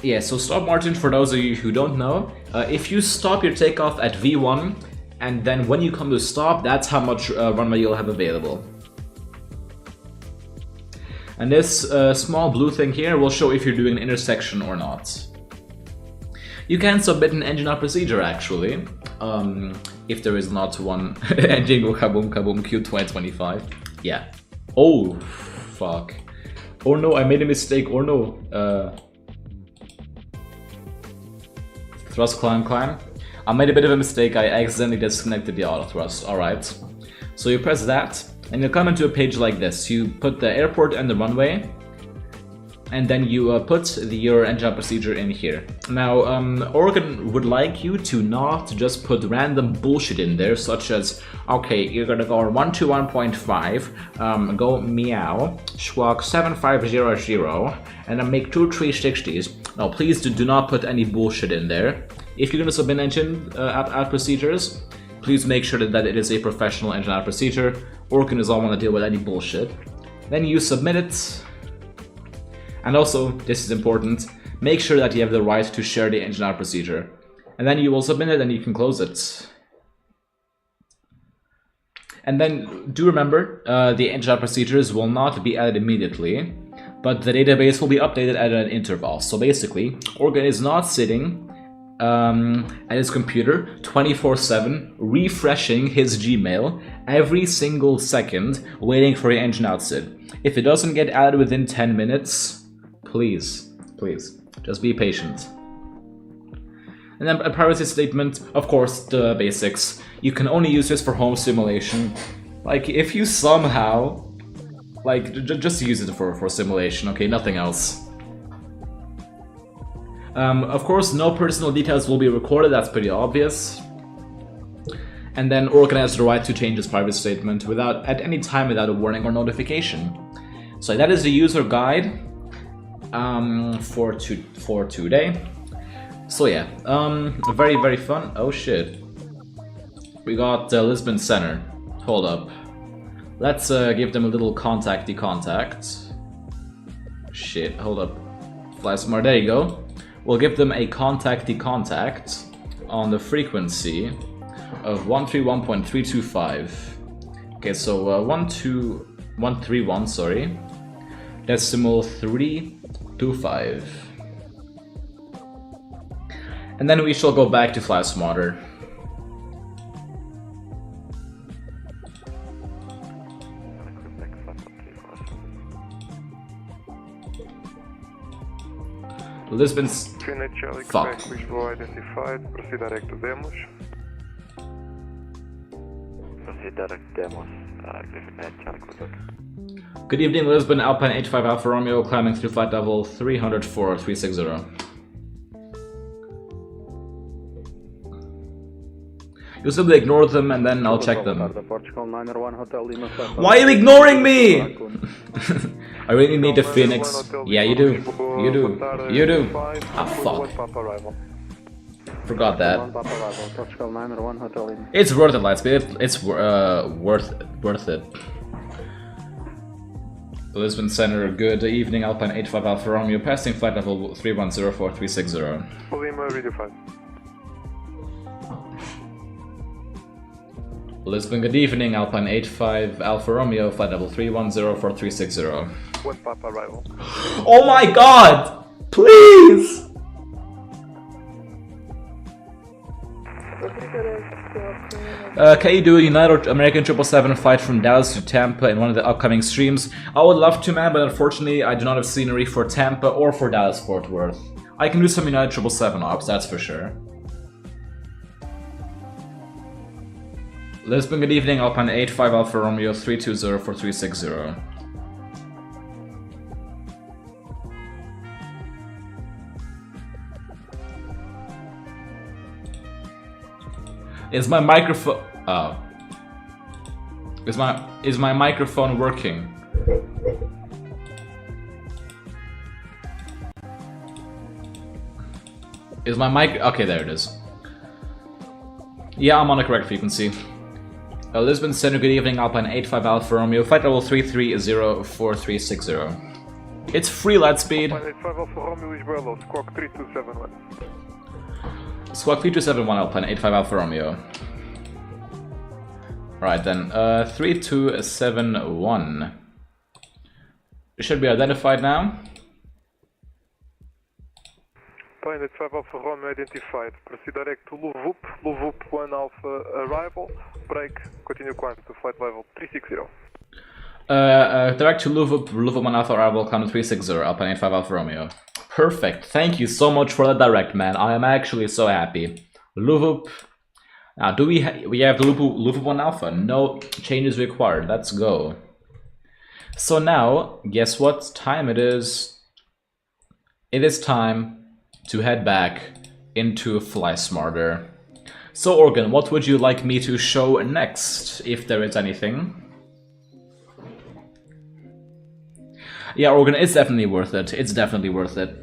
Yeah, so stop margin, for those of you who don't know, if you stop your takeoff at V1, and then when you come to stop, that's how much runway you'll have available. And this small blue thing here will show if you're doing an intersection or not. You can submit an engine out procedure actually, if there is not one. Engine go kaboom kaboom Q2025. Yeah. Oh, fuck. Oh no, I made a mistake. Oh no. Thrust climb. I made a bit of a mistake. I accidentally disconnected the auto thrust. Alright. So you press that, and you'll come into a page like this. You put the airport and the runway, and then you put your engine out procedure in here. Now, Oregon would like you to not just put random bullshit in there, such as, okay, you're gonna go 121.5, go meow, squawk 7500, and then make 2 360s. No, please do not put any bullshit in there. If you're gonna submit engine out procedures, please make sure that it is a professional engine out procedure. Oregon does not want to deal with any bullshit. Then you submit it. And also, this is important, make sure that you have the right to share the engine out procedure. And then you will submit it and you can close it. And then do remember, the engine out procedures will not be added immediately, but the database will be updated at an interval. So basically, Oregon is not sitting at his computer 24/7 refreshing his Gmail every single second waiting for your engine out SID. If it doesn't get added within 10 minutes, please, just be patient. And then a privacy statement, of course, the basics. You can only use this for home simulation. Like, if you somehow, like, just use it for simulation, okay, nothing else. Of course, no personal details will be recorded, that's pretty obvious. And then Oregon has the right to change its privacy statement at any time without a warning or notification. So that is the user guide for today. So yeah, very, very fun. Oh shit. We got Lisbon Center. Hold up. Let's give them a little contact. Shit, hold up. Flysmart, there you go. We'll give them a contact on the frequency of 131.325. Okay, so 131, sorry. Decimal 325. And then we shall go back to Flysmarter. Lisbon's fuck. Visual identified. Proceed direct to demos. Proceed direct demos. Griffin Charlie Quebec. Good evening, Lisbon, Alpine 85 Alfa Romeo, climbing through flight level 304-360. You simply ignore them and then I'll check them. Why are you ignoring me? I really need a Fenix. Yeah, you do. You do. You do. Ah, fuck. Forgot that. It's worth it, Lightspeed. It's worth it. Lisbon Center, good evening, Alpine 85 Alfa Romeo, passing flight level 3104360. Lima, radio 5. Lisbon, good evening, Alpine 85 Alfa Romeo, flight level 3104360. One Papa arrival. Oh my god! Please! Can you do a United American 777 flight from Dallas to Tampa in one of the upcoming streams? I would love to, man, but unfortunately I do not have scenery for Tampa or for Dallas Fort Worth. I can do some United 777 ops, that's for sure. Lisbon, good evening, Alpine 85 Alfa Romeo 3204360. Is my microphone... Oh. Is my microphone working? Is my mic... Okay, there it is. Yeah, I'm on the correct frequency. Lisbon Center, good evening, Alpine 85 Alfa Romeo, flight level 3304360. It's free, Lightspeed. Alpine 85 Alfa Romeo is Bravo, squawk 3271. Squawk 3271, Alpine 85 Alfa Romeo. Alright then, 3271. It should be identified now. Alpine 85 Alfa Romeo identified. Proceed direct to Louvup, Louvup 1 Alpha arrival, break, continue climb to flight level 360. Direct to Louvup, Louvup 1 Alpha arrival, climb to 360, Alpine 85 Alfa Romeo. Perfect, thank you so much for the direct, man. I am actually so happy. Louvup. Now, do we have the Louvup 1 Alpha? No changes required. Let's go. So now, guess what time it is? It is time to head back into Flysmarter. So, Organ, what would you like me to show next, if there is anything? Yeah, Organ, it's definitely worth it. It's definitely worth it.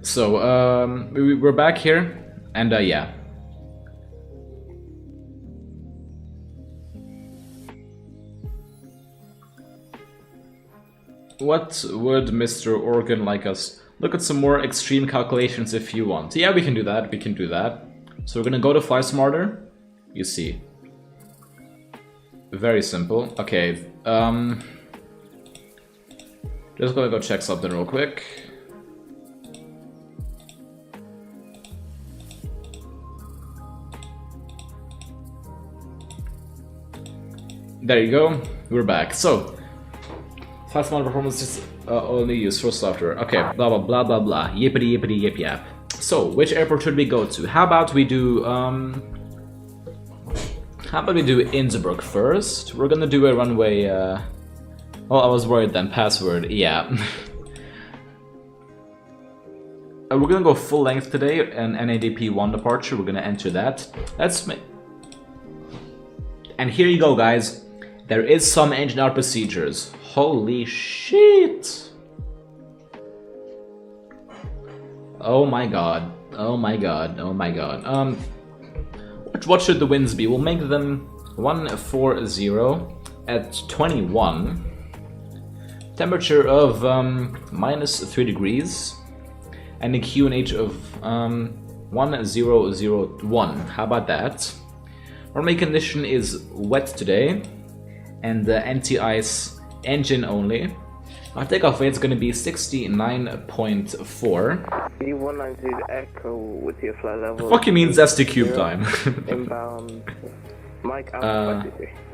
So, we're back here, and yeah. What would Mr. Organ like us? Look at some more extreme calculations if you want. Yeah, we can do that, we can do that. So we're gonna go to Flysmarter. You see. Very simple. Okay, just gonna go check something real quick. There you go, we're back. So, Flysmarter performance is only used for software. Okay, blah blah blah blah blah. Yippity yippity yip yap. So, which airport should we go to? How about we do Innsbruck first? We're gonna do a runway. Oh, I was worried then. Password, yeah. We're gonna go full length today, and NADP 1 departure. We're gonna enter that. That's me. And here you go, guys. There is some engine out procedures. Holy shit! Oh my god. Oh my god. Oh my god. What should the winds be? We'll make them 140 at 21. Temperature of -3 degrees. And a QNH of 1001. How about that? Runway condition is wet today. And the anti-ice engine only. Our takeoff weight is going to be 69.4. B190 Echo with your flight level. The fuck you mean zesty cube time? Inbound. Mike out.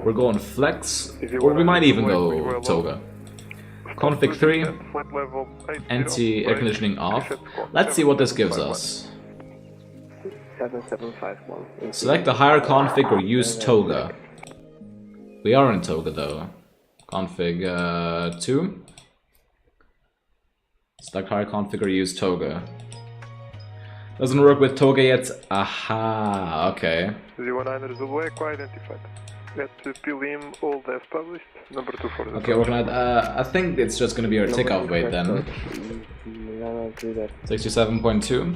We're going flex, or we might even go toga. Config 3, anti-air conditioning off. Let's see what this gives us. 7751. Select the higher config or use toga. We are in Toga though. Config 2. Select higher config or use Toga. Doesn't work with Toga yet. Aha, okay. 09 Zulu Echo identified. At PLM, all as published, number 24. Okay, we're gonna, I think it's just gonna be our takeoff weight then. 67.2.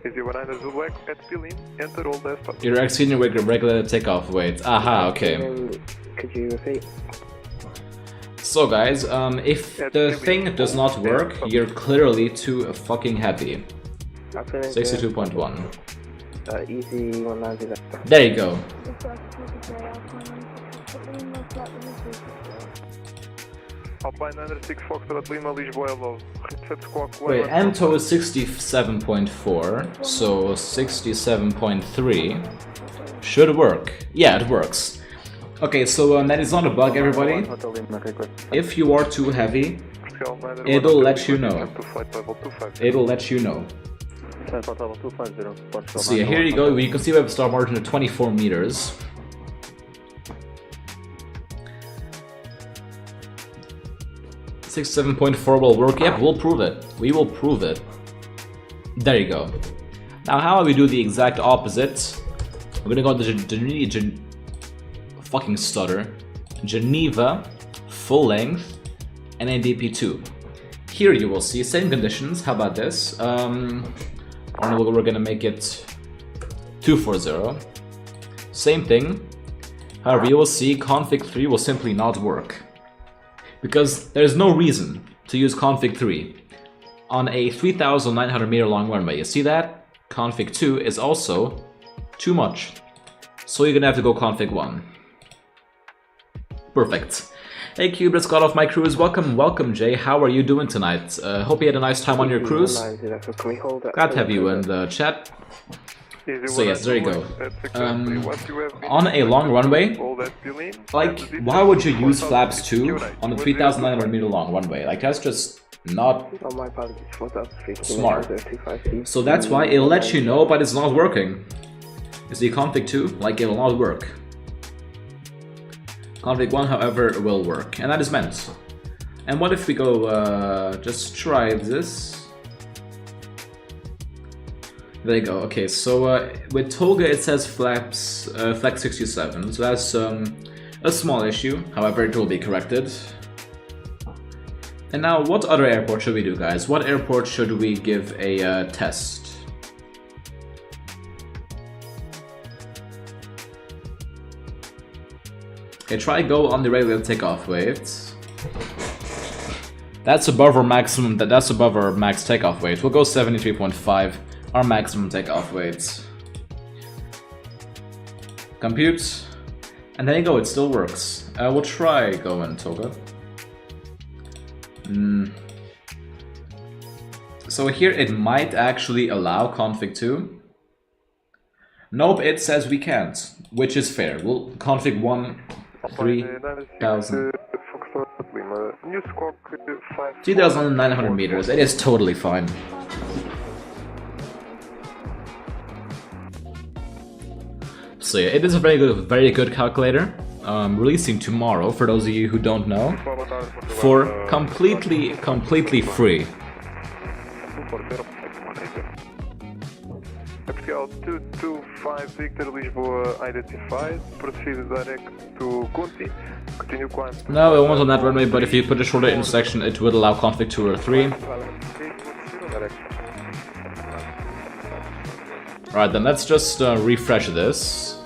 09 Zulu Echo at PLM, enter all as published. You're exceeding your regular takeoff weight. Aha, okay. Could you repeat? So guys, if the thing does not work, you're clearly too fucking heavy. 62.1. Easy 190. There you go. Alpine 96 Foxtrot Lima, Lisbon, low. Reset squawk 1. Wait, MTO is 67.4, so 67.3 should work. Yeah, it works. Okay, so that is not a bug, everybody. If you are too heavy, it'll let you know. It'll let you know. So yeah, here you go. You can see we have a star margin of 24 meters. .4 will work. Yep, we'll prove it. We will prove it. There you go. Now, how do we do the exact opposite? We're gonna go to fucking stutter. Geneva, full length, and ADP2. Here you will see same conditions. How about this? We're gonna make it 240. Same thing. However, you will see config 3 will simply not work. Because there's no reason to use config 3 on a 3,900 meter long runway. You see that? Config 2 is also too much. So you're gonna have to go config 1. Perfect. Hey Cube, let's got off my cruise. Welcome Jay, how are you doing tonight? Hope you had a nice time on your cruise. Glad to have you in the chat. So yes, there you go. On a long runway, like, why would you use flaps 2 on a 3,900 meter long runway? Like, that's just not smart. So that's why it'll let you know, but it's not working. You see config 2, like, it'll not work. Config 1, however, will work, and that is meant. And what if we go, just try this? There you go. Okay, so with Toga it says flaps flex 67, so that's a small issue. However, it will be corrected. And now, what other airport should we do, guys? What airport should we give a test? Okay, try go on the regular takeoff weight. That's above our maximum. That's above our max takeoff weight. We'll go 73.5. Our maximum takeoff weights. Compute, and there you go, it still works. We'll try go in Toga. So here it might actually allow config 2. Nope, it says we can't, which is fair. We'll config 1, 3,000. 2,900 meters, it is totally fine. So yeah, it is a very good calculator. Releasing tomorrow, for those of you who don't know, for completely free. FCOM 225 Victor Lisboa identified. Proceed direct to Conti. Continue climb. No, it won't on that runway, but if you put a shorter intersection, it would allow config 2 or 3. Alright, then let's just refresh this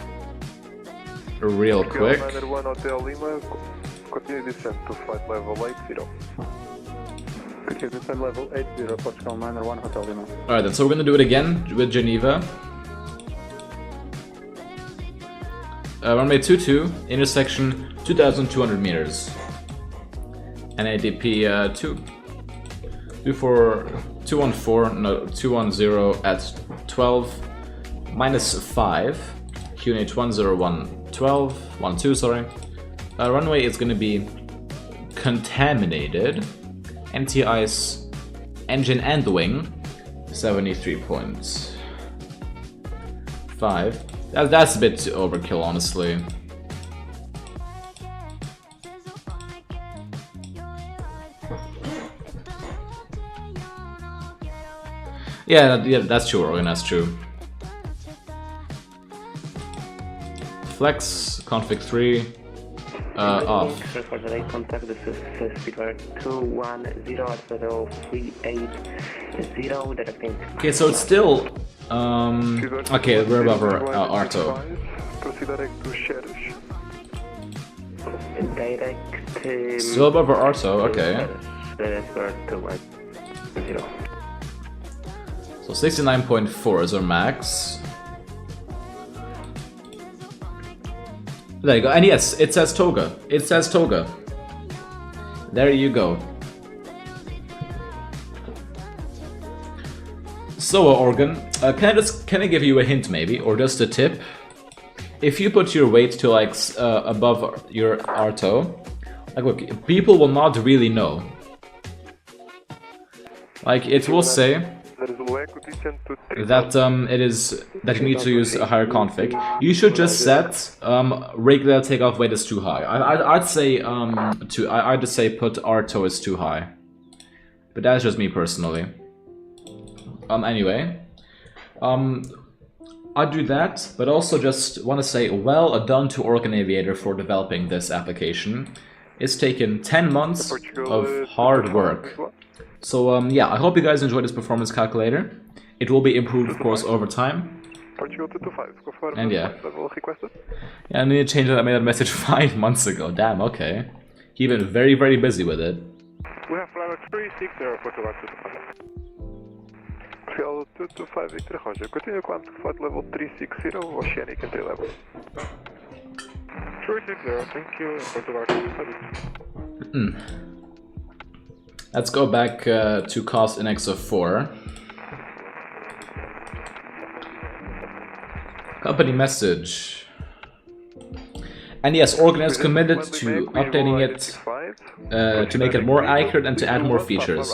real quick. Continue descent to flight level 80. Continue descent level 80, Portugal Miner 1 Hotel Lima. Alright, then so we're gonna do it again with Geneva. Runway 22, intersection 2,200 meters. And ADP 2. 210 at 12. -5, QNH 10112, sorry. Runway is going to be contaminated. Anti-ice engine and wing 73.5. That's a bit overkill, honestly. Yeah, that's true, Organ, that's true. Flex, config 3, off. For the right contact, this is speedwire 210 at 0380, directing. Okay, so it's still, okay, we're above our RTOW. Proceed direct to Cherish. Direct. Still above our RTOW, okay. So 69.4 is our max. There you go, and yes, it says Toga. It says Toga. There you go. So, Organ, can I give you a hint maybe, or just a tip? If you put your weight to like above your RTOW, like look, people will not really know. Like it will say that it is that you need to use a higher config. You should just set regular takeoff weight is too high. I'd say I'd just say put RTOW is too high, but that's just me personally. Anyway, I'd do that, but also just want to say well done to Organ Aviator for developing this application. It's taken 10 months of hard work. So yeah, I hope you guys enjoyed this performance calculator. It will be improved, of course, over time. And yeah. Yeah, I need to change that. I made that message 5 months ago. Damn, okay. You've been very, very busy with it. We have level 360 for 225. 225 Victor Roger. Continue climb to flight level 360, oceanic entry level. 360, thank you. Let's go back to cost index of 4. Company message. And yes, Organ is committed to updating it to make it more accurate and to add more features.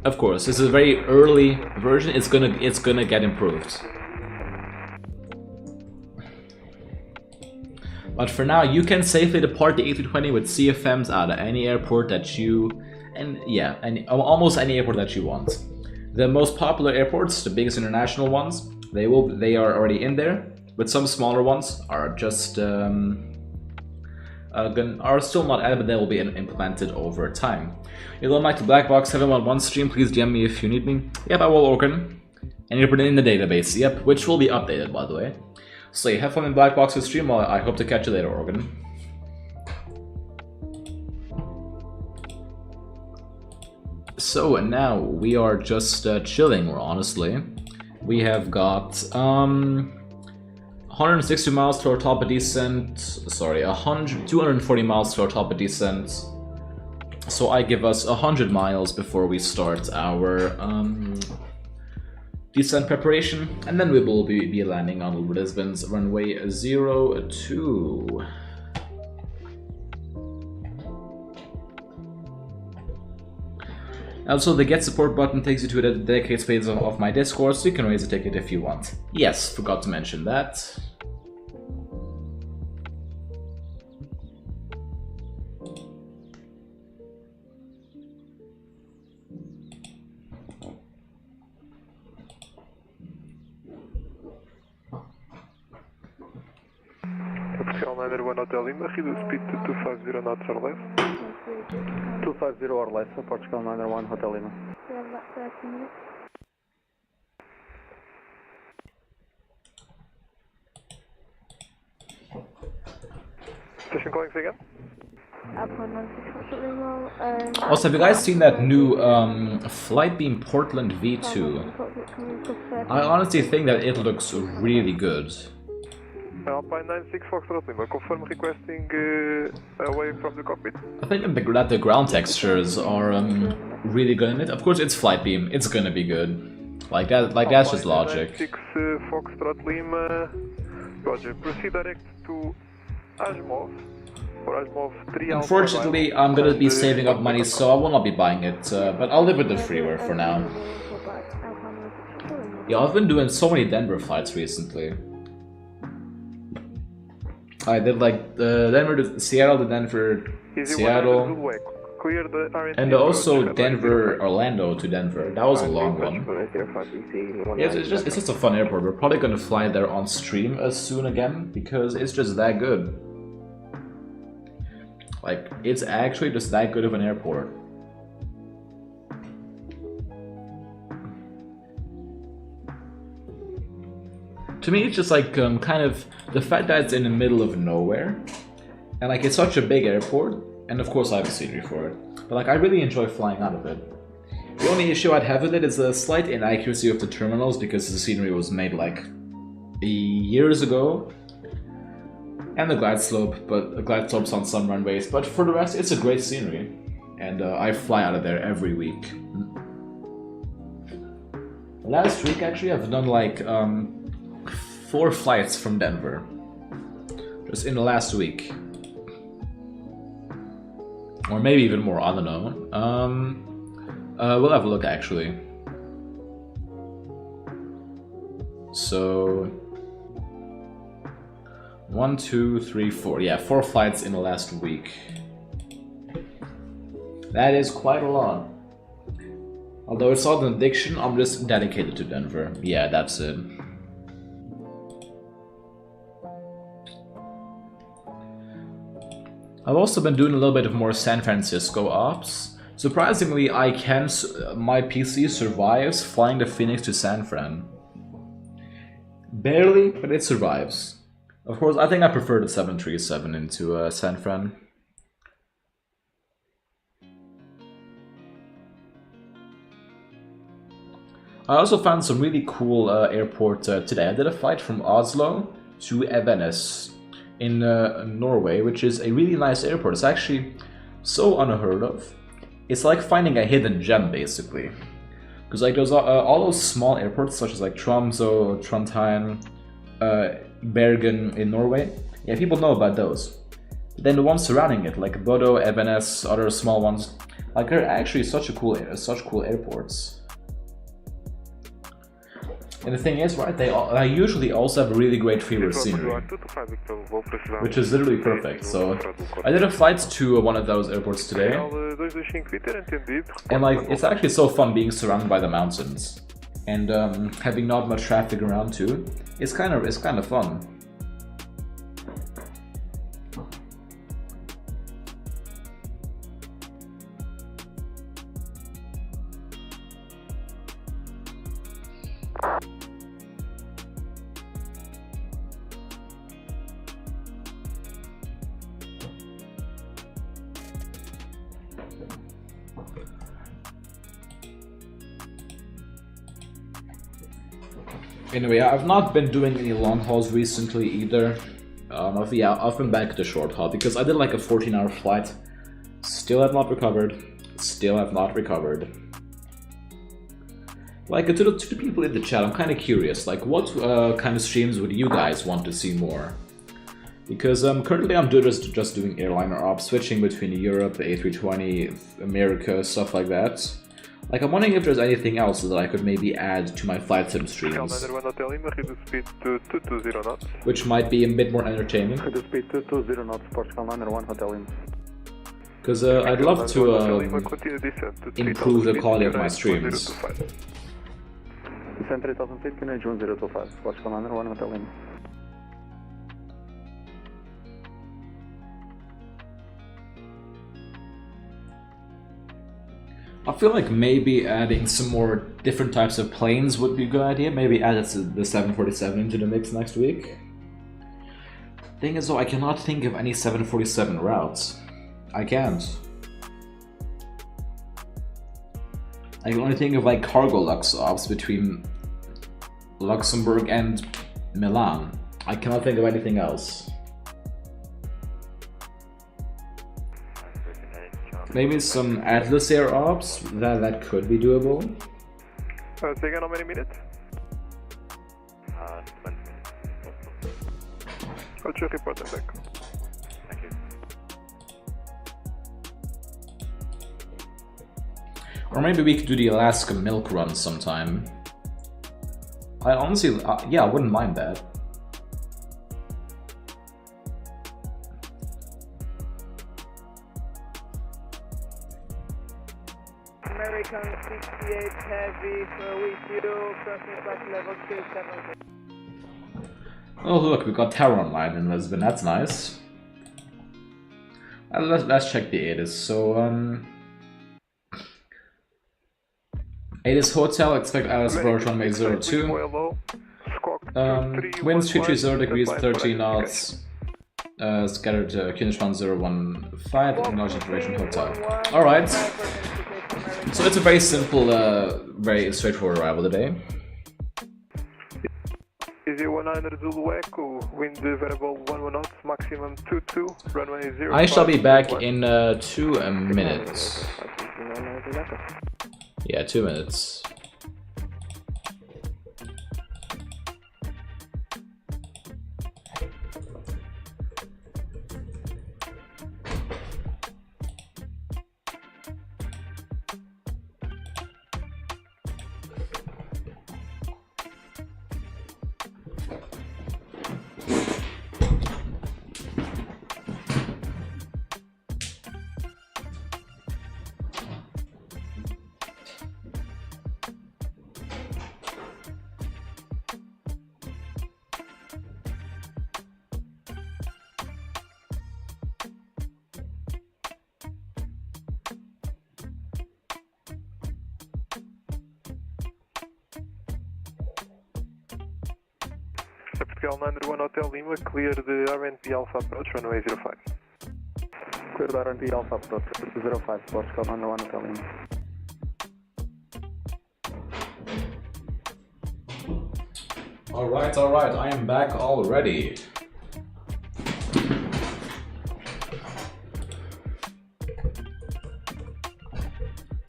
Of course, this is a very early version. It's gonna get improved. But for now, you can safely depart the A320 with CFMs out of any airport that you, almost any airport that you want. The most popular airports, the biggest international ones, they are already in there. But some smaller ones are just are still not added, but they will be implemented over time. You don't like the Black Box 711 stream? Please DM me if you need me. Yep, I will, Organ. And you're putting in the database. Yep, which will be updated, by the way. So yeah, have fun in Black Box's stream. Well, I hope to catch you later, Organ. So and now we are just chilling. Honestly, we have got 160 miles to our top of descent. Sorry, 240 miles to our top of descent. So I give us 100 miles before we start our descent preparation, and then we will be landing on Lisbon's runway 02. Also, the get support button takes you to the dedicated space of my Discord, so you can raise a ticket if you want. Yes, forgot to mention that. Hotel Lima, reduce speed to 250 knots or less. 250 or less, Portugal 901 Hotel Lima. We have about 30 minutes. Station calling again? Also, have you guys seen that new Flightbeam Portland V2? I honestly think that it looks really good. Alpine 96 Foxtrot Lima, confirm requesting away from the cockpit. I think that the ground textures are really good in it. Of course, it's Flightbeam. It's gonna be good. Like that's just logic. 96 Foxtrot Lima, Roger. Proceed direct to Ashmov. For Ashmov 3 Alpha. Unfortunately, I'm gonna be saving up money, so I will not be buying it. But I'll live with the freeware for now. Yeah, I've been doing so many Denver flights recently. I did like Denver to Seattle to Denver, Easy Seattle, 100 way. Clear the RTOW and also approach, Denver, Orlando to Denver. That was a long one. Yeah, it's just a fun airport. We're probably gonna fly there on stream as soon again because it's just that good. Like, it's actually just that good of an airport. To me, it's just like kind of the fact that it's in the middle of nowhere, and like it's such a big airport, and of course I have a scenery for it. But like I really enjoy flying out of it. The only issue I'd have with it is the slight inaccuracy of the terminals because the scenery was made like years ago, and the glide slope, but glide slopes on some runways. But for the rest, it's a great scenery, and I fly out of there every week. Last week, actually, I've done like 4 flights from Denver, just in the last week, or maybe even more. I don't know. We'll have a look actually. So 1, 2, 3, 4. Yeah, 4 flights in the last week. That is quite a lot. Although it's not an addiction, I'm just dedicated to Denver. Yeah, that's it. I've also been doing a little bit of more San Francisco ops. Surprisingly, my PC survives flying the Fenix to San Fran. Barely, but it survives. Of course, I think I prefer the 737 into San Fran. I also found some really cool airport today. I did a flight from Oslo to Evenes in Norway, which is a really nice airport. It's actually so unheard of. It's like finding a hidden gem, basically. Because like there's all those small airports, such as like Tromsø, Trondheim, Bergen in Norway. Yeah, people know about those. But then the ones surrounding it, like Bodo, Evenes, other small ones, like they're actually such cool airports. And the thing is, right, I usually also have a really great freeway scenery, which is literally perfect. So I did a flight to one of those airports today, and like it's actually so fun being surrounded by the mountains and having not much traffic around too. It's kind of fun. Anyway, I've not been doing any long hauls recently either. I've been back to short haul because I did like a 14-hour flight. Still have not recovered. Like to the people in the chat, I'm kind of curious. Like, what kind of streams would you guys want to see more? Because currently I'm just doing airliner ops, switching between Europe, A320, America, stuff like that. Like, I'm wondering if there's anything else that I could maybe add to my flight sim streams, which might be a bit more entertaining. Because I'd love to improve the quality of my streams. I feel like maybe adding some more different types of planes would be a good idea. Maybe add the 747 into the mix next week. Thing is though, I cannot think of any 747 routes. I can't. I can only think of like cargo lux ops between Luxembourg and Milan. I cannot think of anything else. Maybe some Atlas Air ops, that could be doable. Say again, how many minutes? 20 minutes. I'll check report and back. Thank you. Or maybe we could do the Alaska milk run sometime. I honestly, yeah, I wouldn't mind that. American 68 Heavy with you, crossing flight level 270. Oh look, we got tower online in Lisbon, that's nice. Let's check the ATIS. So, ATIS Hotel, expect ILS approach runway 02. Winds 230 degrees, 30 knots. Scattered QNH 1015, acknowledge information hotel. Alright. So it's a very simple, very straightforward arrival today. Easy 19 Zulu Echo, wind variable 11 knots, maximum 22, runway 0. I shall be back in 2 minutes. Yeah, 2 minutes. Portugal 901 Hotel Lima, clear the RNP Alpha approach, runway 05. Clear the RNP Alpha approach, 05, Portugal 901 Hotel Lima. Alright, I am back already.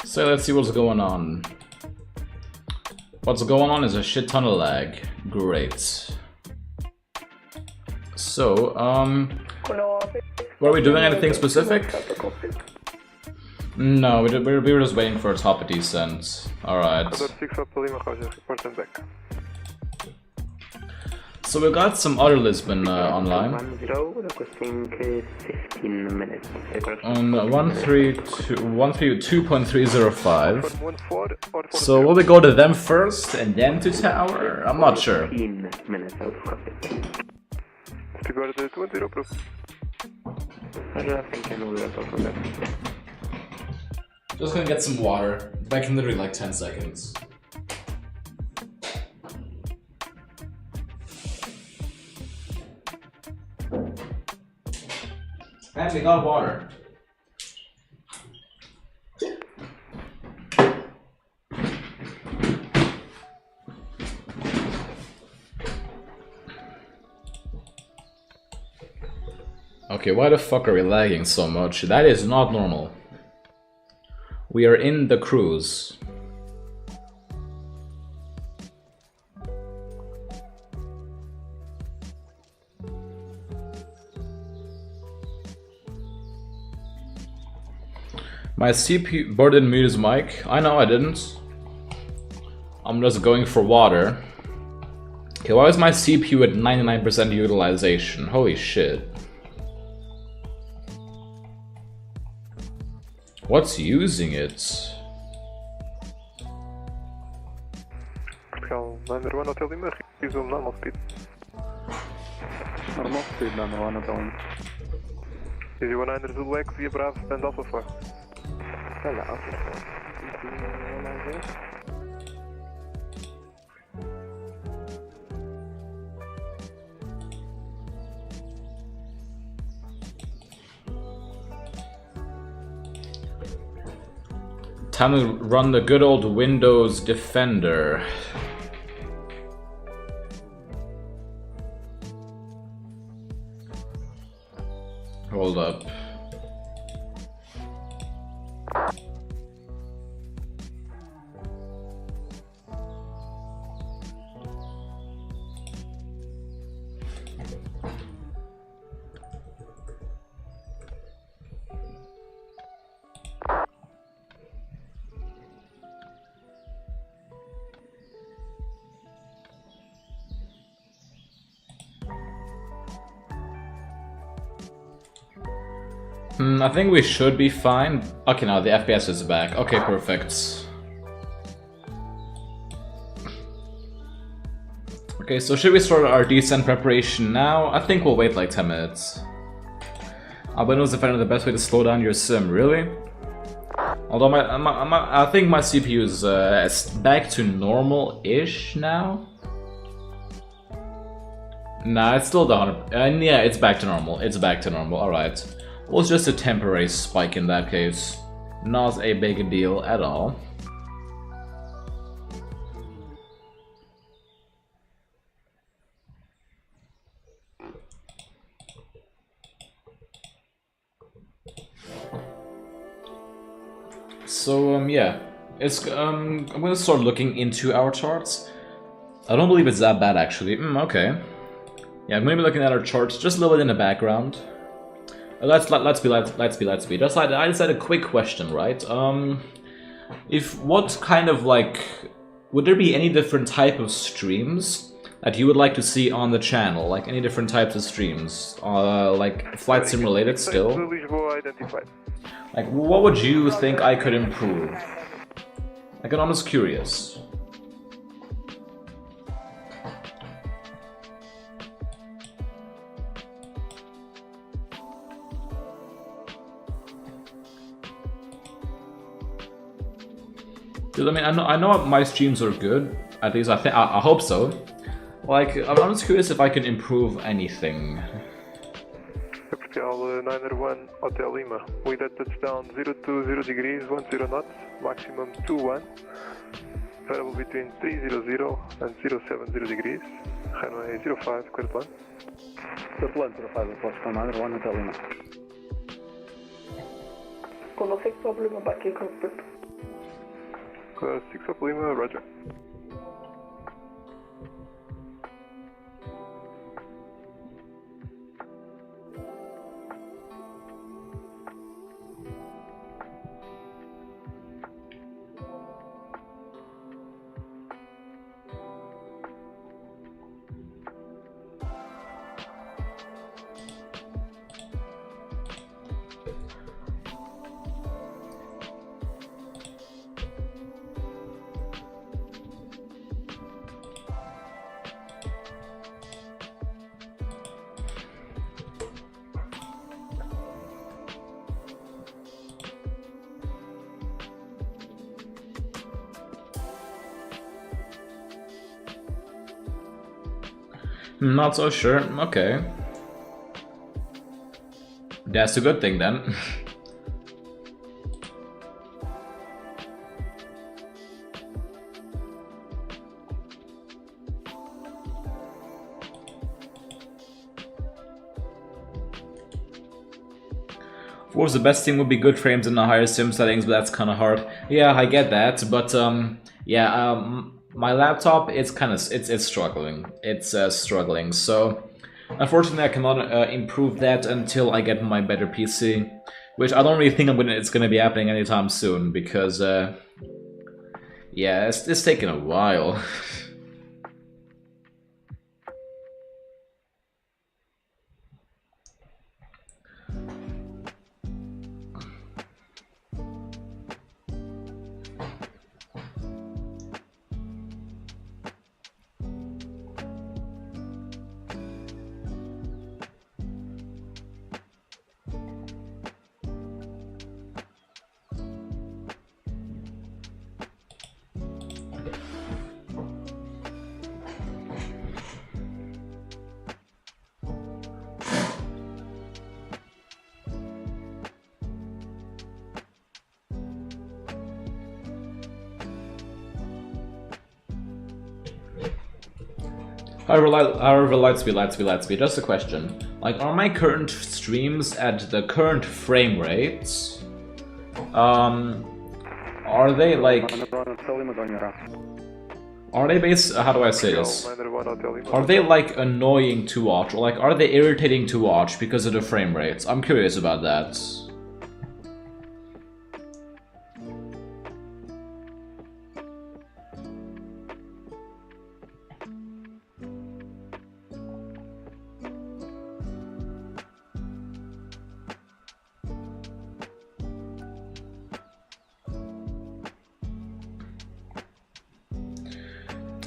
So let's see what's going on. What's going on is a shit ton of lag. Great. So, were we doing anything specific? No, we were just waiting for a top descent. Alright. So we got some other Lisbon online. 10, 15 minutes. On 132.305. So will we go to them first and then to tower? I'm not sure. 15 minutes out of copy. Just gonna get some water. Back in literally like 10 seconds. And we got water. Okay, why the fuck are we lagging so much? That is not normal. We are in the cruise. My CPU board didn't mute his mic. I know I didn't. I'm just going for water. Okay, why is my CPU at 99% utilization? Holy shit. What's using it? Portugal 901 Hotel Lima, resume normal speed. Normal speed, 901 Hotel Lima. Easy 19 Zulu X, via Bravo, stand Alpha 4. Hello. Time to run the good old Windows Defender. Hold up. I think we should be fine. Okay, now the FPS is back. Okay, perfect. Okay, so should we start our descent preparation now? I think we'll wait like 10 minutes. Albino is definitely the best way to slow down your sim, really? Although I think my CPU is back to normal-ish now. Nah, it's still the 100. Yeah, it's back to normal. It's back to normal. All right. Well, it's just a temporary spike in that case. Not a big deal at all. So yeah, it's I'm gonna start looking into our charts. I don't believe it's that bad actually. Okay. Yeah, I'm gonna be looking at our charts just a little bit in the background. Let's be. Just like I just had a quick question, right? If what kind of like would there be any different type of streams that you would like to see on the channel? Like any different types of streams, like flight sim related still? Like, what would you think I could improve? Like, I'm just curious. Because I mean, I know my streams are good. At least I hope so. Like, I'm just curious if I can improve anything. Hotel 901 Hotel Lima, with a touchdown 020 degrees, 10 knots, maximum 21, variable between 300 and 070 degrees, runway 05, clear plan. Clear plan, 05, approach from 901 Hotel Lima. Con 6 of Lima, back in cockpit. 6 of Lima, roger. Not so sure. Okay. That's a good thing then. Of course, the best thing would be good frames in the higher sim settings, but that's kind of hard. Yeah, I get that, but yeah, my laptop it's struggling. It's struggling. So unfortunately, I cannot improve that until I get my better PC, which I don't really think it's gonna be happening anytime soon because yeah, it's taking a while. However, Lightspeed, just a question. Like, are my current streams at the current frame rates? Are they like... Are they how do I say this? Are they like annoying to watch, or like are they irritating to watch because of the frame rates? I'm curious about that.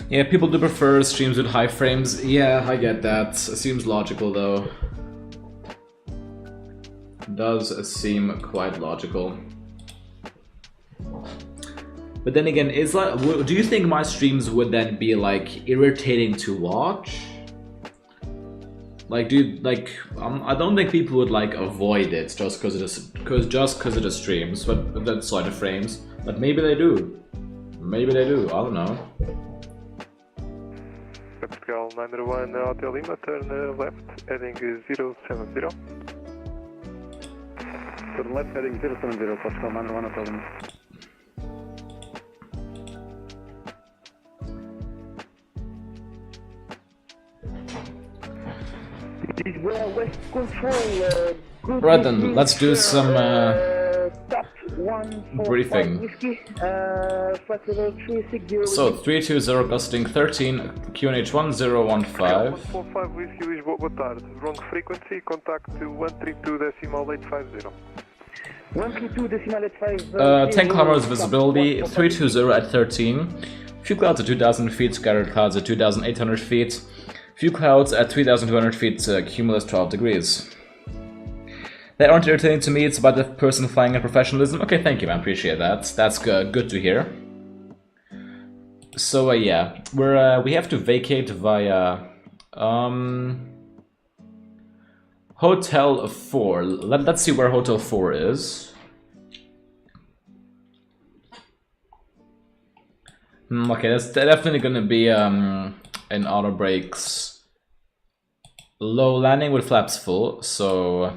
Yeah, people do prefer streams with high frames. Yeah, I get that. It seems logical though. Does seem quite logical. But then again, is like, do you think my streams would then be like irritating to watch? Like, I don't think people would like avoid it just because it is streams, but that's sort of frames. But maybe they do. Maybe they do. I don't know. Portugal 901 Hotel Lima, turn left, heading 070. Turn left, heading 070, Portugal 901 Hotel Lima. West Control, Right then, let's do some briefing. So 320 costing 13, QNH 1015. 145 Whiskey Lisbon, boa tarde. Wrong frequency, contact 132.850. 132.850. 10 kilometers visibility, 320 at 13. Few clouds at 2000 feet, scattered clouds at 2800 feet. Few clouds at 3200 feet, cumulus 12 degrees. They aren't irritating to me, it's about the person flying and professionalism. Okay, thank you man, appreciate that. That's good to hear. So yeah, we have to vacate via Hotel 4. Let's see where Hotel 4 is. Okay, that's definitely gonna be in auto brakes low landing with flaps full, so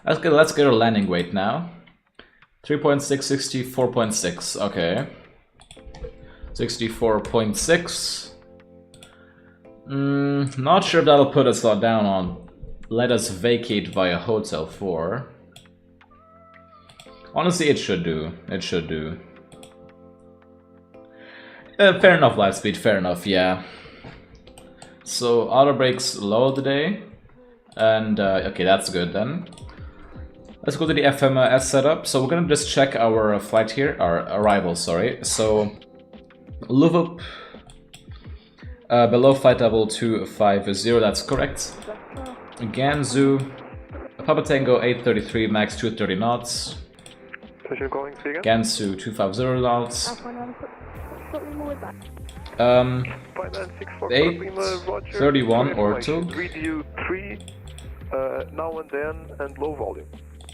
let's get our landing weight now. 3.6, 64.6, okay. 64.6. Not sure if that'll put us down on let us vacate via Hotel 4. Honestly, it should do. It should do. Fair enough, live speed, fair enough, yeah. So auto brakes low today, and okay, that's good then. Let's go to the FMS setup. So we're gonna just check our flight here, our arrival, sorry. So Luvup, below flight level 250, that's correct. Gansu, Papa Tango 833, max 230 knots. Gansu 250 knots. 831 or 2. Review 3, now and then, and low volume.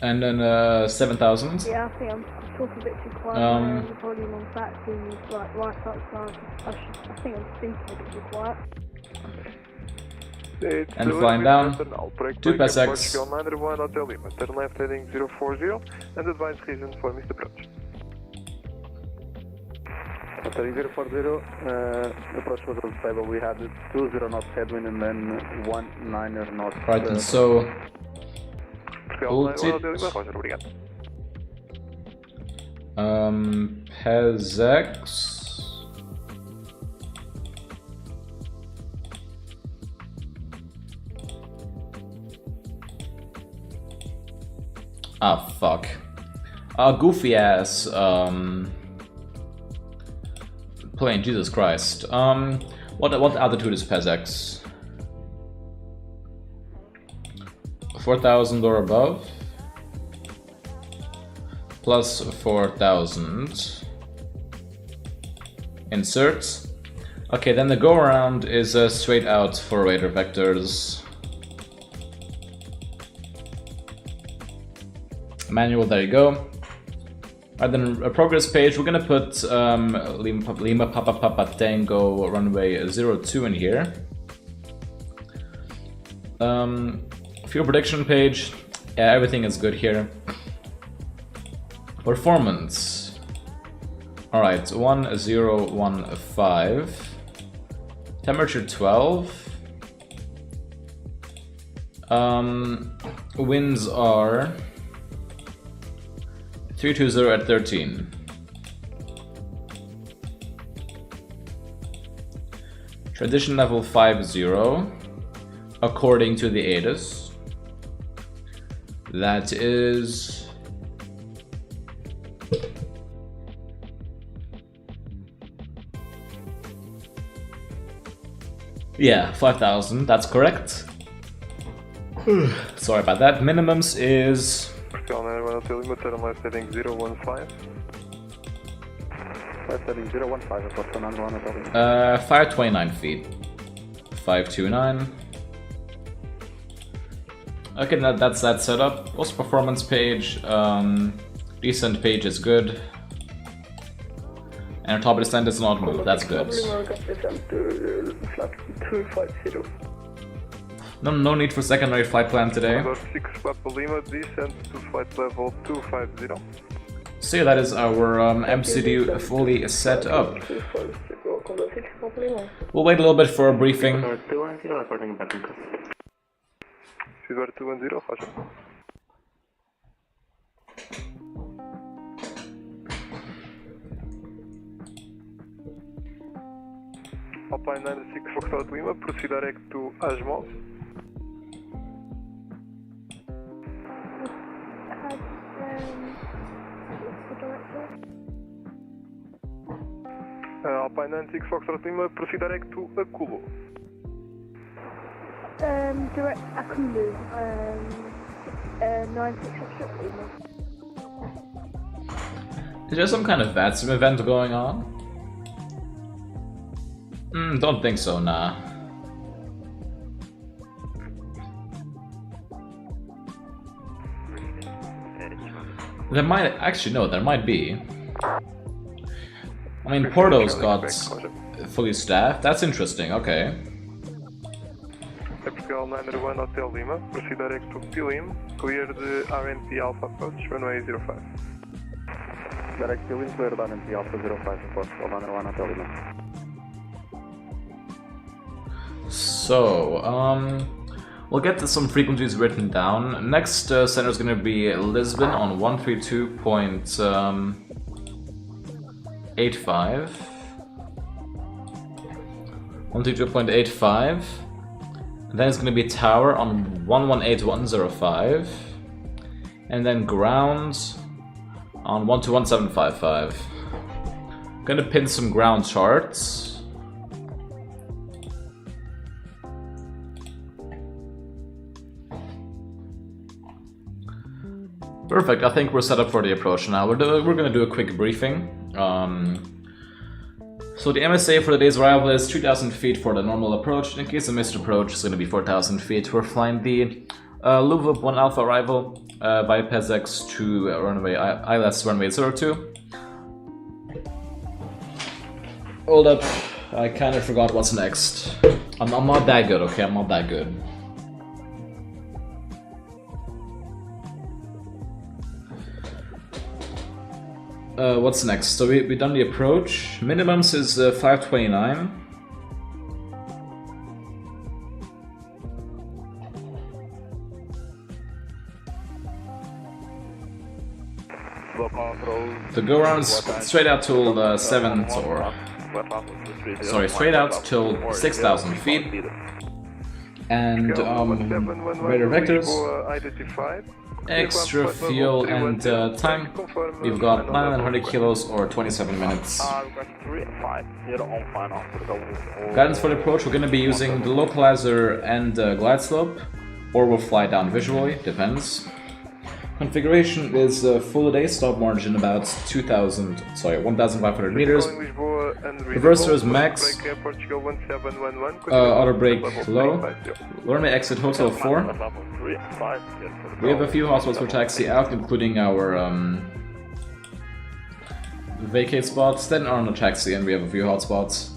And then 7,000. Yeah, I think I'm talking a bit too quiet. The volume on back is like right outside. I think I'm speaking a bit too quiet. And flying down. 2 PSX. Turn left heading 040 and advise reason for missed approach. Heading 040, approach was unstable. We had 20 knots headwind and then 19 knots. Right, and so ult it. PSX. Ah, fuck. Goofy ass plane, Jesus Christ. What altitude is PSX? 4,000 or above? Plus 4,000. Insert. Okay, then the go around is straight out for radar vectors. Manual, there you go. Alright, then a progress page, we're gonna put Lima Papa Tango runway 02 in here. Fuel prediction page, yeah, everything is good here. Performance. Alright, 1015. Temperature 12. Winds are 320 at 13. Transition level 50 according to the ATIS. That is Yeah, 5,000, that's correct. Sorry about that. Minimums is... Portugal 91 Hotel Lima, turn left heading 015. Left heading 015, Portugal 91 Hotel Lima. 529 feet. 529. Okay, that's that setup. Also performance page, descent page is good. And our top descent does not move, that's good. No need for secondary flight plan today. 6 Papa Lima, descent to flight level 250. So yeah, that is our MCD fully set up. We'll wait a little bit for a briefing. Fever 210, roger. Alpine 96 Foxtrot Lima, proceed direct to Asmov. Alpine 96 Foxtrot Lima, proceed direct to Akulo. Direct Akulu, 96 Foxtrot Lima. Is there some kind of VATSIM event going on? Don't think so, nah. There might actually no, there might be. I mean, Porto's got fully staffed. That's interesting. Okay. Portugal 91 Hotel Lima, proceed direct to Pilim, clear the RNP Alpha approach, runway 05. Direct Pilim, clear the RNP Alpha 05, Portugal 91 Hotel Lima. So, we'll get to some frequencies written down. Next center is going to be Lisbon on 132.85. 132.85. Then it's going to be Tower on 118.105. And then ground on 121.755. Going to pin some ground charts. Perfect, I think we're set up for the approach now. We're going to do a quick briefing. So the MSA for the day's arrival is 3,000 feet for the normal approach. In case of missed approach, it's going to be 4,000 feet. We're flying the Louvre 1 Alpha arrival by PESX to runway ILS runway 02. Hold up, I kind of forgot what's next. I'm not that good, okay? I'm not that good. What's next? So we done the approach. Minimums is 529. The go around straight out till 7th or sorry, straight out till 6,000 feet. And radar vectors. Extra fuel and time. We've got 900 kilos or 27 minutes. Guidance for the approach, we're going to be using the localizer and glide slope, or we'll fly down visually, depends. Configuration is full day, stop margin about 1,500 meters. Reverser is max. Auto brake low. Runway exit hotel 4. We have a few hotspots for taxi out, including our vacate spots. Then on the taxi in, we have a few hotspots.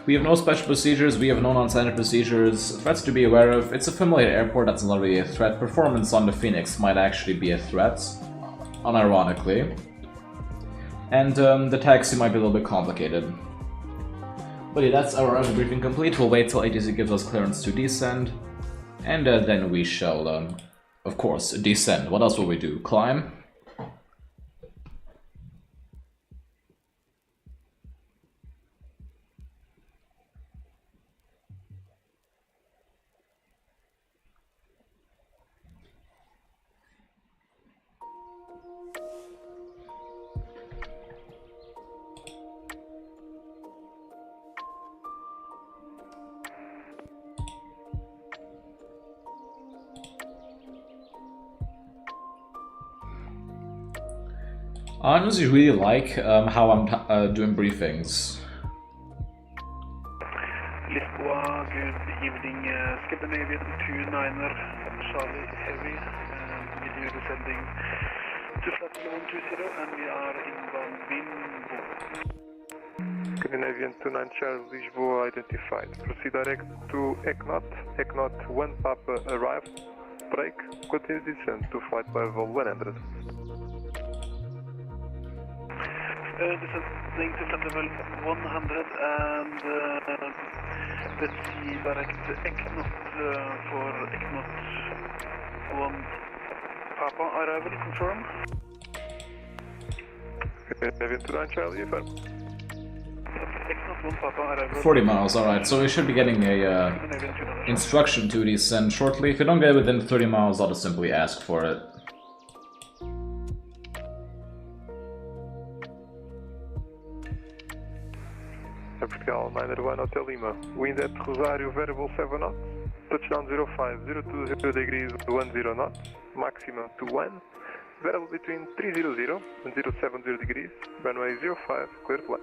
We have no special procedures, we have no non-standard procedures. Threats to be aware of. It's a familiar airport, that's not really a threat. Performance on the Fenix might actually be a threat, unironically. And the taxi might be a little bit complicated. But yeah, that's our arrival briefing complete. We'll wait till ATC gives us clearance to descend. And then we shall, of course, descend. What else will we do? Climb? I honestly really like how I'm doing briefings. Lisbon, good evening. Scandinavian 29er, Charlie Heavy. We are descending to flight level 120 and we are inbound Bimbo. Scandinavian 29 Charlie Lisboa identified. Proceed direct to ECNOT. ECNOT 1 Papa arrived. Break. Continue descent to flight level 100. Descending to flight level 100 and let's see direct ECNOT for ECNOT 1 Papa arrival, confirm. Scandinavian 29 Charlie, affirm. ECNOT 1 Papa arrival. 40 miles, alright, so we should be getting a instruction to descend shortly. If we don't get it within 30 miles, I'll just simply ask for it. Vertical 901 Hotel Lima. Wind at Rosario variable 7 knots. Touchdown 05, 020 degrees 10 knots. Maximum to 1. Variable between 300 and 070 degrees. Runway 05, clear to land.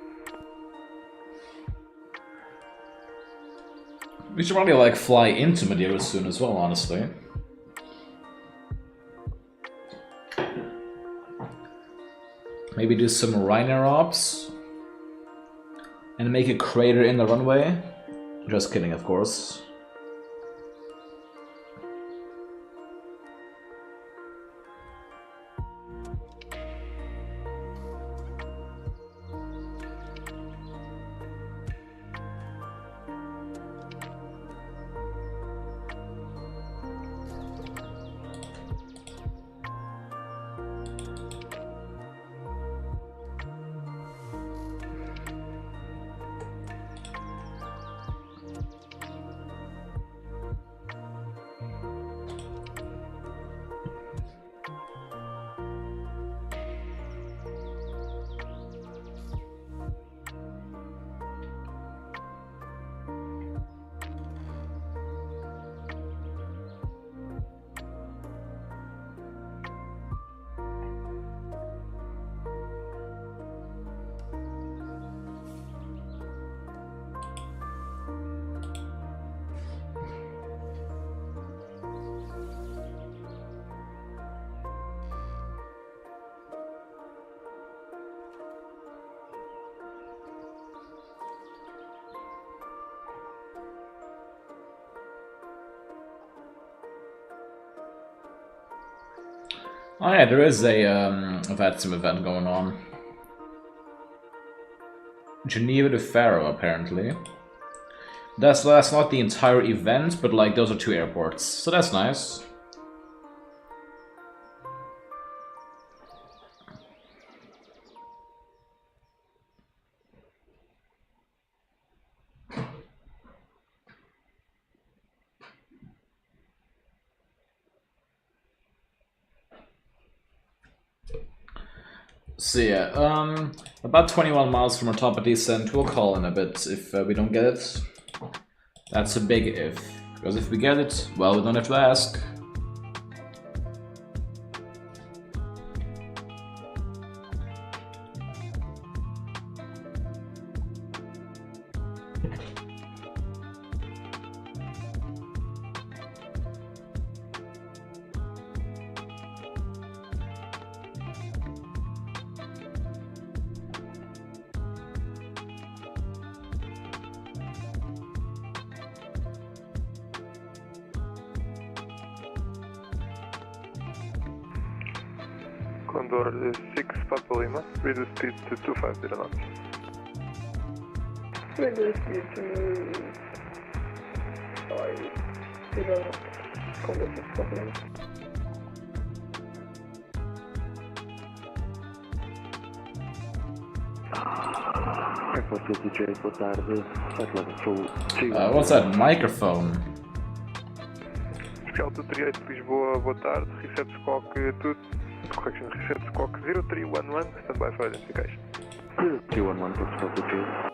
We should probably like fly into Madeira soon as well, honestly. Maybe do some Ryanair ops. And make a crater in the runway. Just kidding, of course. Oh yeah, there is a FATSIM event going on. Geneva to Faro, apparently. That's not the entire event, but like those are 2 airports, so that's nice. So yeah, about 21 miles from our top of descent, we'll call in a bit if we don't get it. That's a big if, because if we get it, well, we don't have to ask. Condor 6 Papa Lima, reduce speed to 250 knots. Reduce speed to 50 knots. Condor 6 Papa Lima. What's that microphone? Fiscal 238 Lisboa, boa tarde. Recebe Squawk 2. Correction, recebe Squawk 0311. Stand by for identification. 0311 for Squawk 238.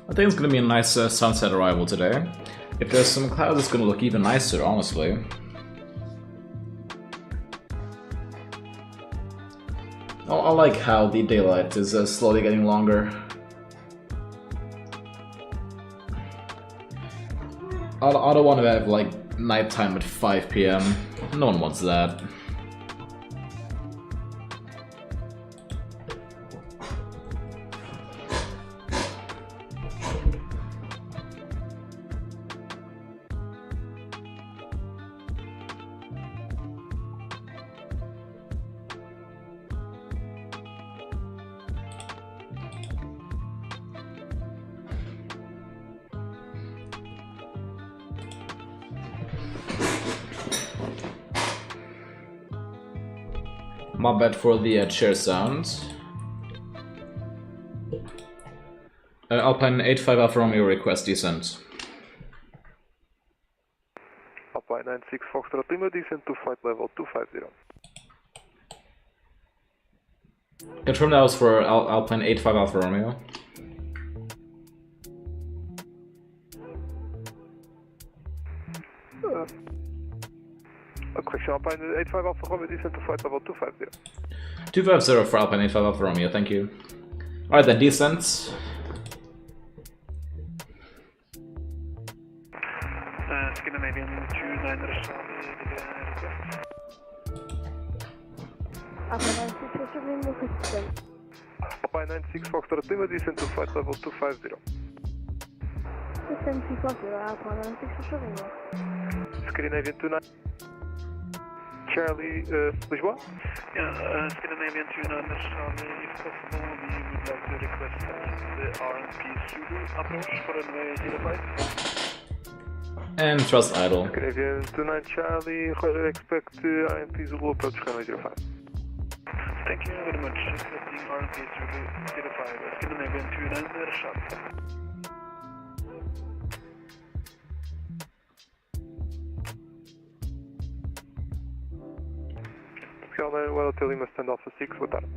I think it's gonna be a nice sunset arrival today. If there's some clouds, it's gonna look even nicer, honestly. I like how the daylight is slowly getting longer. I don't want to have like nighttime at 5 PM. No one wants that. My bad for the chair sound. Alpine 85 Alfa Romeo request descent. Alpine 96 Foxtrot Lima, descent to flight level 250. Confirm that was for Alpine 85 Alfa Romeo. Correction, Alpine 85 Alfa Romeo, descent to flight level 250. 250 for Alpine 85 Alfa Romeo, thank you. Alright then, descent. Scandinavian 29ers Alpine 96 Foxtrot Lima, descent to flight level 250. Scandinavian 29. Charlie, Lisbon? Yeah, Scandinavian 29ers Charlie, if possible, we would like to request the RMP Zulu approach for runway 05. And thrust idle. Scandinavian 29 Charlie, expect RMP Zulu approach runway 05. Thank you very much. Expecting RMP Zulu 05, Scandinavian 29ers Charlie. Well, Hotel Lima, stand Alpha 6, boa tarde.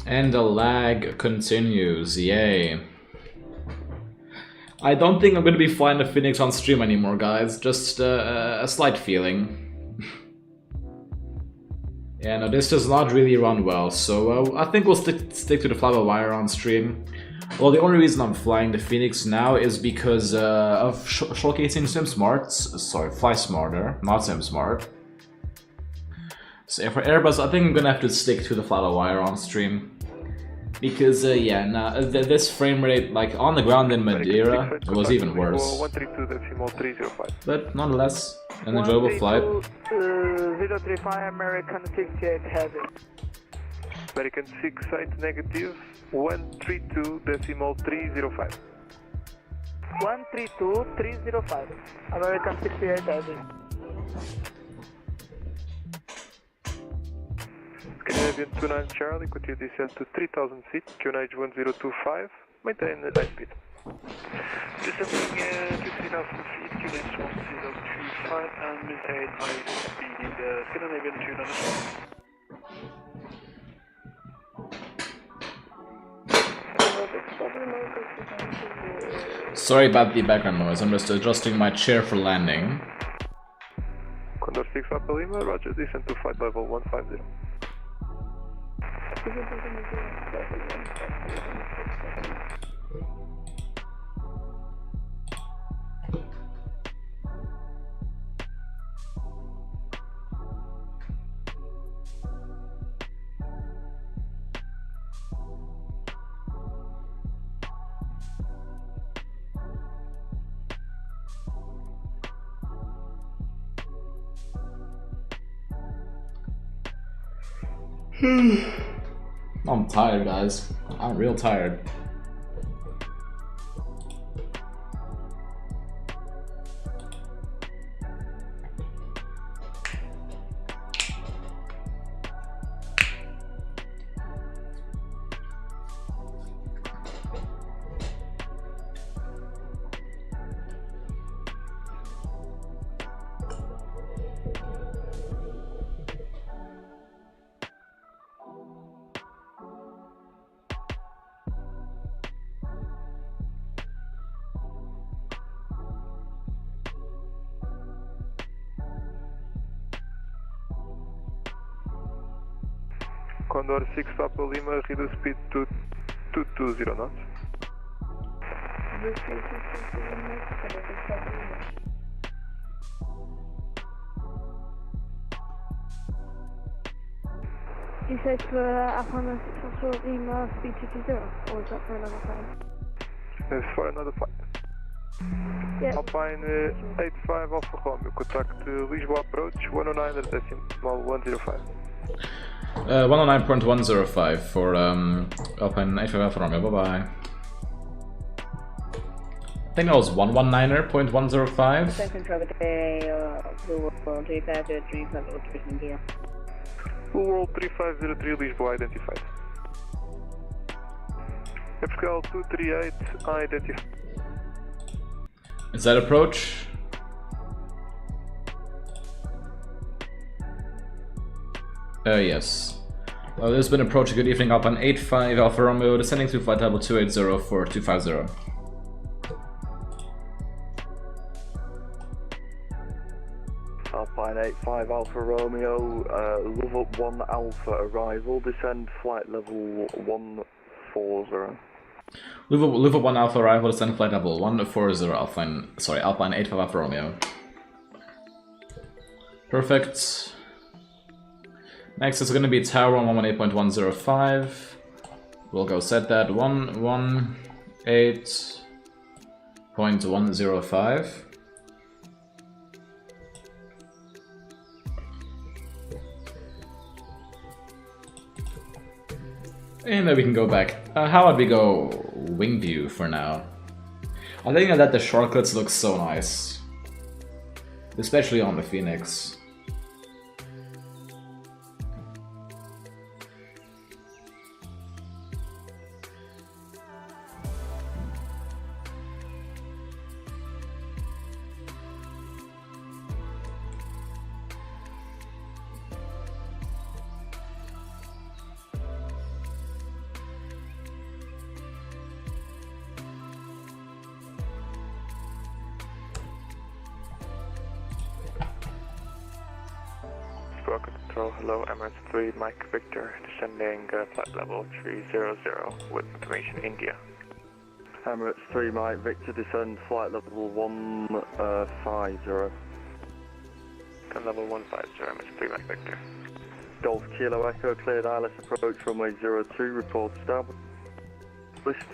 And the lag continues, yay. I don't think I'm gonna be flying the Fenix on stream anymore, guys, just a slight feeling. Yeah, no, this does not really run well, so I think we'll stick to the fly-by-wire on stream. Well, the only reason I'm flying the Fenix now is because of showcasing Flysmarter, not Smart. So for Airbus, I think I'm gonna have to stick to the fly-by-wire on stream. Because, yeah, nah, this frame rate, like, on the ground in Madeira, it was even worse. But nonetheless, an enjoyable flight. 035 American 68 heavy. American 68 negative, 132.305. 132.305. American 68 heavy. Canadian 29 Charlie, continue descent to 3000 feet, QNH 1025, maintain the high speed. Descending to 3000 feet, QNH 1025 and maintain high speed in the Scandinavian 29ers. Sorry about the background noise, I'm just adjusting my chair for landing. Condor 6 Papa Lima, roger, descent to flight level 150. I'm tired, guys. I'm real tired. Condor 6 Papa Lima, reduce speed to 220 knots. You said for Alpine 6 Lima, speed 220, or is that for another plane? It's for another flight. Yeah. Alpine 85 Alpha Romeo, contact Lisbon approach 109 at decimal 105. 109.105 for Alpine 85 Alpha Romeo, bye bye. I think that was 119.105. Second traffic day, Blue World 3503 India. Blue World 3503 Lisbon identified. FCOM 238 identified. Is that approach? Yes. Lisbon approach, good evening, Alpine 85 Alpha Romeo, descending to flight level 280 for 250. Alpine 85 Alpha Romeo, Love Up 1 Alpha arrival, descend flight level 140. Luva 1 Alpha arrival, descend flight level 140 Alpine 85 Alpha Romeo. Perfect. Next is going to be Tower 118.105. We'll go set that 118.105. And then we can go back. How about we go wing view for now? I think that the shortcuts look so nice. Especially on the Fenix. Control, hello, MS3, Mike Victor, descending flight level 300 with information India. Emirates 3 Mike Victor, descend flight level 150. Con level 150, MS3 Mike Victor. Golf Kilo Echo, cleared ILS approach runway 02, report starboard. List.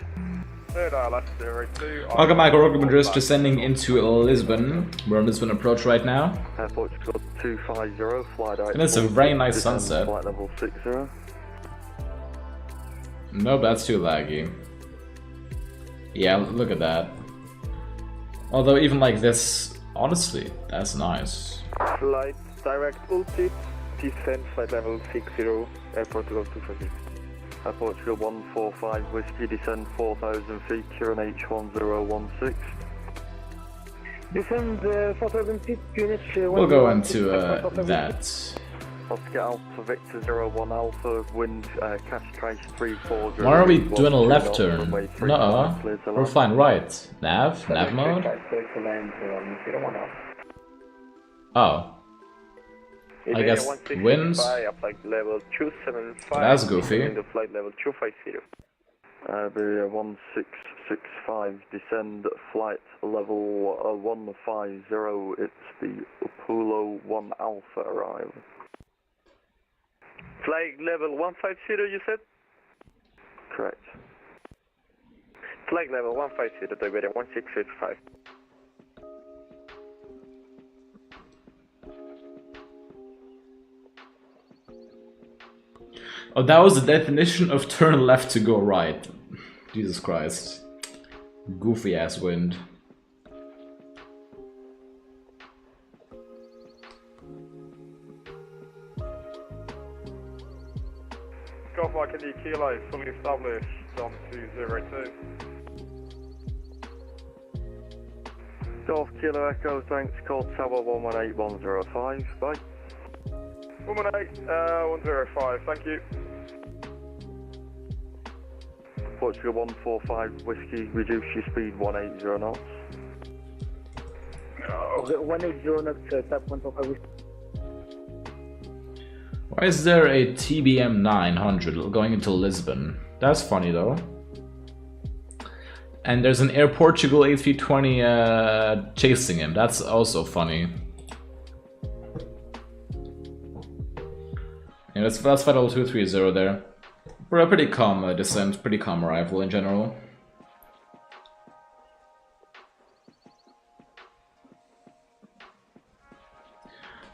Cleared ILS 02. Welcome, Michael Rockman, descending into Lisbon. We're on Lisbon approach right now. Portugal 250, flight out. And it's a very nice sunset. Flight level 60. Nope, that's too laggy. Yeah, look at that. Although even like this, honestly, that's nice. Flight direct ulti, descend flight level 60, Portugal 250. Portugal 145 whiskey, descend 4,000 feet, Kieran H1016. Descend 4,000 feet, unit. We'll go into that. Oscar Alpha Victor 01 Alpha, wind cash trace 340. Why are we doing a left turn? No, we're fine, right. Nav mode? Oh. I guess winds? That's goofy. The flight level 250. Iberia 1665, descend flight level 150, it's the Apollo 1 Alpha arrival. Flight level 150 you said? Correct. Flight level 150 to Iberia 1665. Oh, that was the definition of turn left to go right. Jesus Christ. Goofy ass wind. Golf Mike India Kilo, fully established on 202. Golf Kilo Echo, thanks, call Tower 118105, bye. 118, 105, thank you. Portugal 145 whiskey, reduce your speed 180 knots. 180 knots, tap 145 whiskey. Why is there a TBM 900 going into Lisbon? That's funny though. And there's an Air Portugal A320 chasing him. That's also funny. Yeah, that's flight level 230 there. We're a pretty calm descent, pretty calm arrival in general.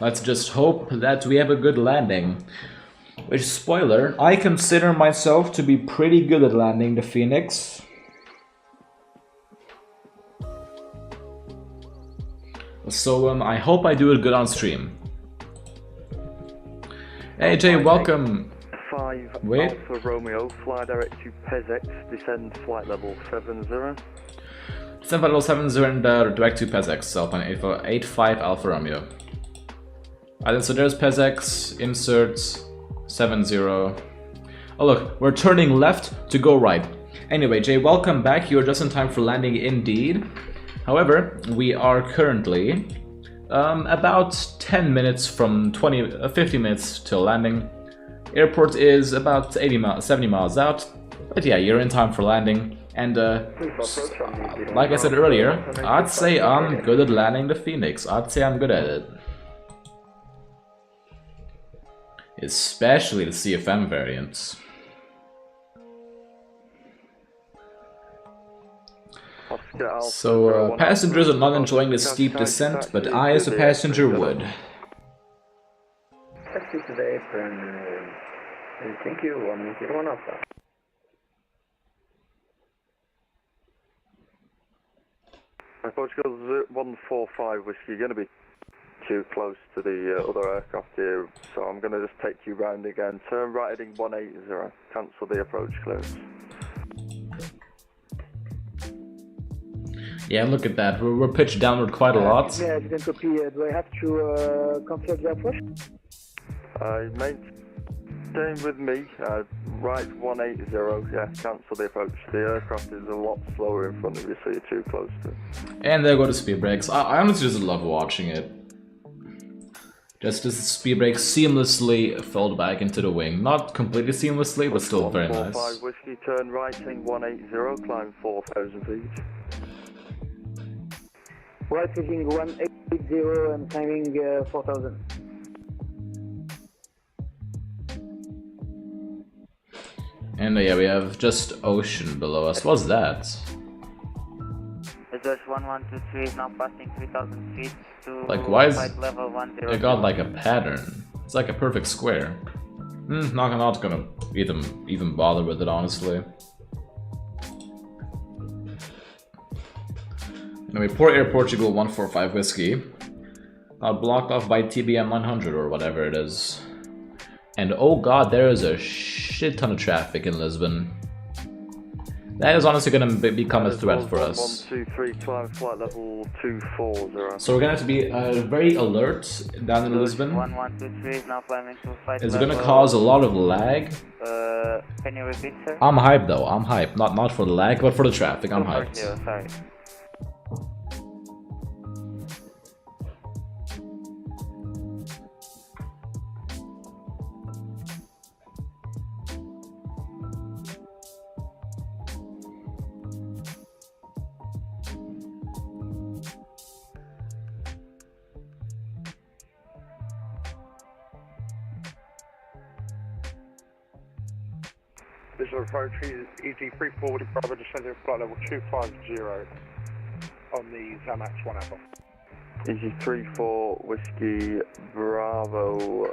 Let's just hope that we have a good landing. Which, spoiler, I consider myself to be pretty good at landing the Fenix. So I hope I do it good on stream. Hey Jay, welcome. 5 Wait. Alpha Romeo, fly direct to Pezex, descend flight level 70. Descend flight level 70 and direct to Pezex, Alpine 85 Alpha Romeo. Alright, so there's Pezex, insert 70. Oh look, we're turning left to go right. Anyway, Jay, welcome back. You're just in time for landing indeed. However, we are currently about 10 minutes from 50 minutes till landing. Airport is about 70 miles out. But yeah, you're in time for landing. And like I said earlier, I'd say I'm good at landing the Fenix. I'd say I'm good at it. Especially the CFM variants. So passengers are not enjoying the steep descent, but I as a passenger would. Taxi to the apron. Thank you, 101 Alpha. Portugal 145 whiskey, you're going to be too close to the other aircraft here, so I'm going to just take you round again. Turn right heading 180, cancel the approach clearance. Yeah, look at that. We're pitched downward quite a lot. Yeah, I didn't copy. Do I have to cancel the approach? Maintain with me, right 180, yeah, cancel the approach. The aircraft is a lot slower in front of you, so you're too close to it. And there go the speed brakes. I honestly just love watching it. Just as the speed brake seamlessly fell back into the wing. Not completely seamlessly, but still very nice. 145 whiskey, turn right, heading 180, climb 4,000 feet. Right heading 180 and climbing 4,000. And yeah, we have just ocean below us. What's that? Just 1123 is now passing 3,000 feet to Like, why is level 10. it got like a pattern? It's like a perfect square. Not gonna even bother with it, honestly. Anyway, poor Air Portugal 145 whiskey got blocked off by TBM 900 or whatever it is. And oh god, there is a shit ton of traffic in Lisbon. That is honestly going to become a threat for us. 123, climb flight level 240. So we're going to have to be very alert down in Lisbon. 1123 is now climbing to flight It's going to cause a lot of lag. Can you repeat, sir? I'm hyped though, I'm hyped. Not for the lag, but for the traffic, I'm hyped. Sorry. Visual approach is EG340 Bravo descending flight level 250 on the Zamax 1 Alpha. EG34 Whiskey Bravo,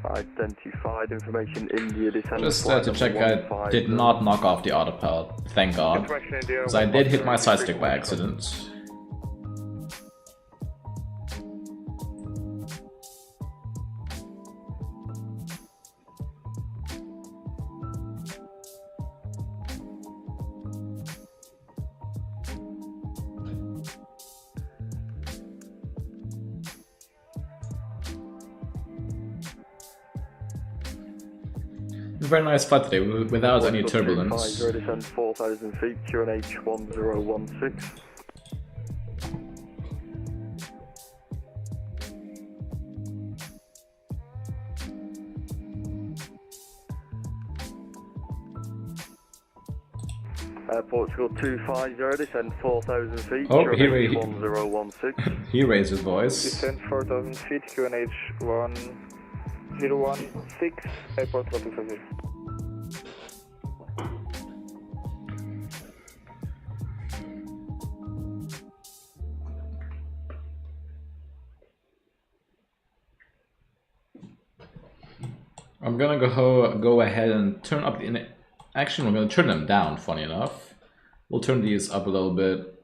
identified information India descending Just to check, I did not knock off the autopilot, thank god. Because I did hit my side stick by accident. Very nice flight today, without any turbulence. Descend 4,000 feet, QNH 1016. Portugal 250, descend 4,000 feet. Oh, QNH 1016. he raised his voice. Descend 4,000 feet, QNH 1016, airport 250. I'm gonna go ahead and turn up the... Actually, we're gonna turn them down, funny enough. We'll turn these up a little bit.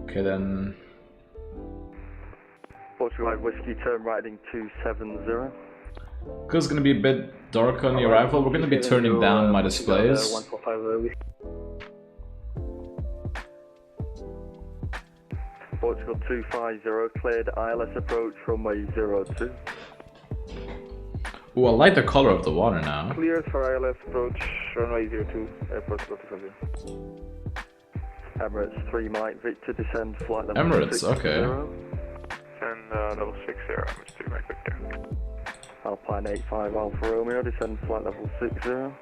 Okay, then... Portugal Whiskey, turn right heading 270. Because it's gonna be a bit dark on the arrival, we're gonna be turning down my displays. 145 Portugal 250, cleared ILS approach runway 02. Ooh, I like the color of the water now. Cleared for ILS approach, runway 02, airport 250. Emirates 3 Mike Victor, descend flight level Emirates, 60. okay. And level 60, Emirates 3 Mike Victor. Alpine 85 Alfa Romeo, descend flight level 60.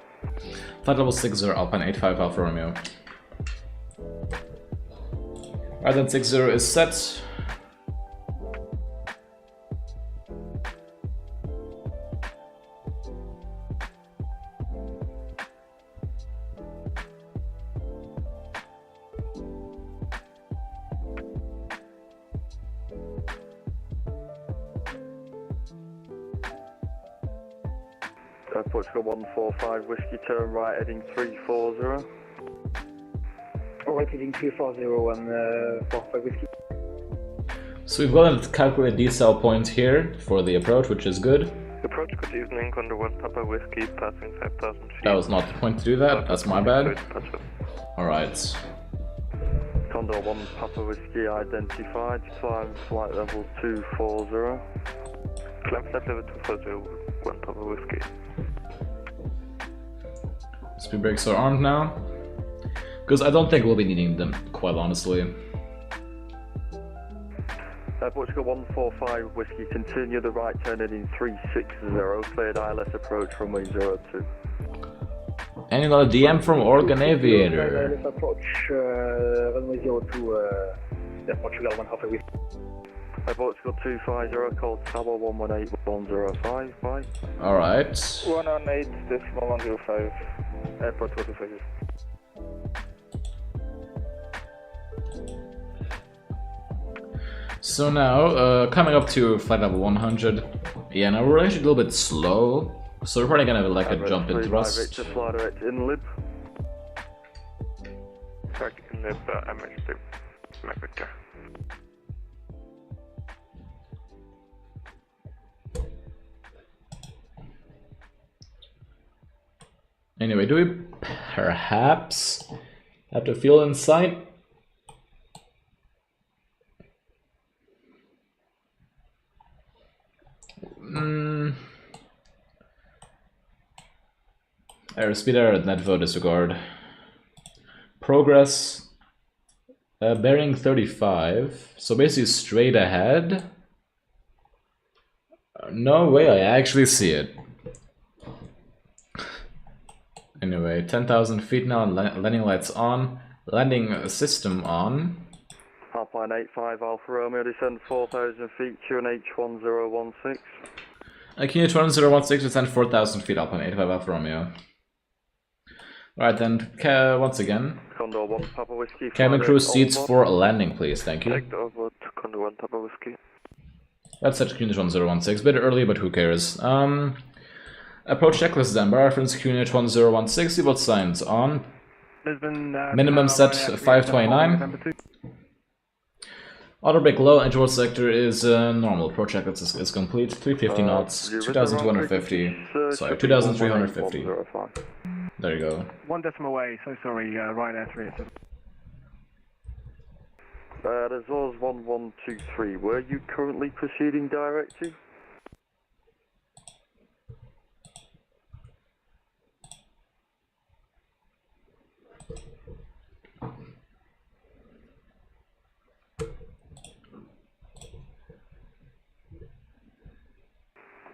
Flight level 60, Alpine 85 Alfa Romeo. Alright, then 60 is set. Portugal 145 Whiskey, turn right heading 340. Right heading 340 and 45 Whiskey. So we've got to calculate decel point here for the approach, which is good. Approach good evening, Condor 1 Papa Whiskey, passing 5,000 feet. That was not the point to do that, that's my bad. Alright. Condor 1 Papa Whiskey identified, climb flight level 240. Climb flight level 240, 1 Papa Whiskey. Speed brakes are armed now. Because I don't think we'll be needing them, quite honestly. Portugal 145 Whiskey, continue the right turn in 360, cleared ILS approach runway 02. And you got a DM from Oregon Aviator. ILS approach runway 02, Portugal 145 Whiskey. Portugal 250, call Tower 118105, bye. Alright. 118.105, airport 250. So now, coming up to flight level 100. Yeah, now we're actually a little bit slow. So we're probably gonna have like a jump in thrust. Victor, fly direct inlib. Back inlib, Emirates 3 Mike Victor. Anyway, do we perhaps have to fuel in sight? Airspeed error at Netvo disregard. Progress. Bearing 35. So basically straight ahead. No way, I actually see it. Anyway, 10,000 feet now, landing lights on. Landing system on. Alpine 85 Alfa Romeo, descend 4,000 feet, QNH 1016. QNH 1016, descend 4,000 feet, Alpine 85 Alfa Romeo. Alright then, once again. Condor 1 Papa Whiskey. Cabin crew seats for landing, please, thank you. Take over to Condor 1 Papa Whiskey. That's set to QNH 1016, bit early, but who cares. Approach checklist then, by reference QNH 1016, seatbelt signs on. Lisbon, Minimum set 529. Auto brake low, engine sector is normal. Approach checklist is complete. 350 knots, 2,250. Sorry, 2,350. There you go. 1 decimal away, so sorry, right air 3. There's Oz 1123. Were you currently proceeding direct to?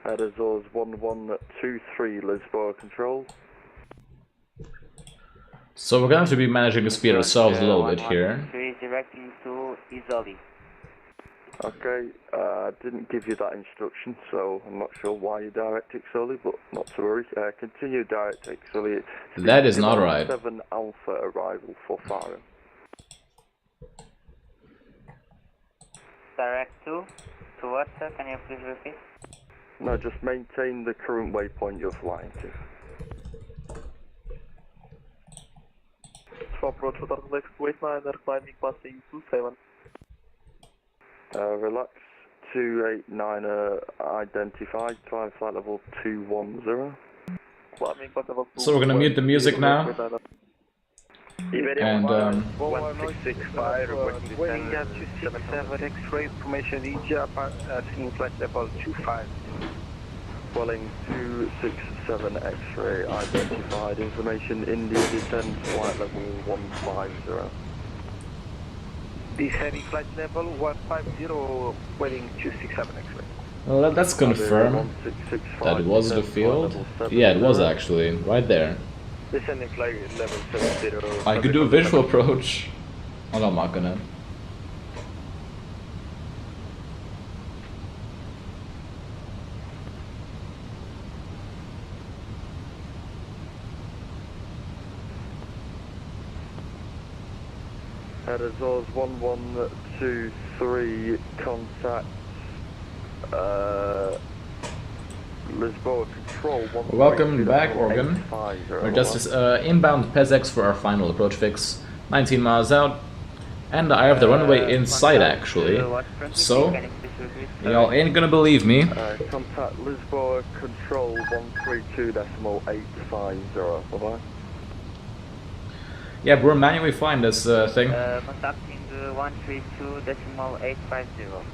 Head Azores 1123 Lisbon control. So we're going to be managing to speed ourselves a little bit here. 3 directing to Isoli. Okay, I didn't give you that instruction, so I'm not sure why you direct Ixoli, but not to worry. Continue direct Ixoli. That is not right. 7 Alpha arrival for firing. Direct to what, sir? Can you please repeat? No, just maintain the current waypoint you're flying to. Approach for the next wait line, climbing passing 27. Relax, 289 identified, climb flight level 210. Climbing flight level 2. So we're gonna mute the music now. And 1665, requesting India 267, X-ray formation India, seeing flight level 25. Welling 267 X-ray identified, information India descends flight level 150. Descending flight level 150, Welling 267 X-ray. Well, let's confirm that it was the field. Yeah, it was actually, right there. Descending flight level 70. I could do a visual approach. Oh, no, I'm not gonna. Head Azores 1123, contact Lisboa Control. Welcome back, Oregon. We're just inbound PESX for our final approach fix. 19 miles out. And I have the runway in sight, actually. So, y'all ain't gonna believe me. Contact Lisboa Control 132.850. Bye-bye. Yeah, we're manually flying this thing. Contacting 132.850.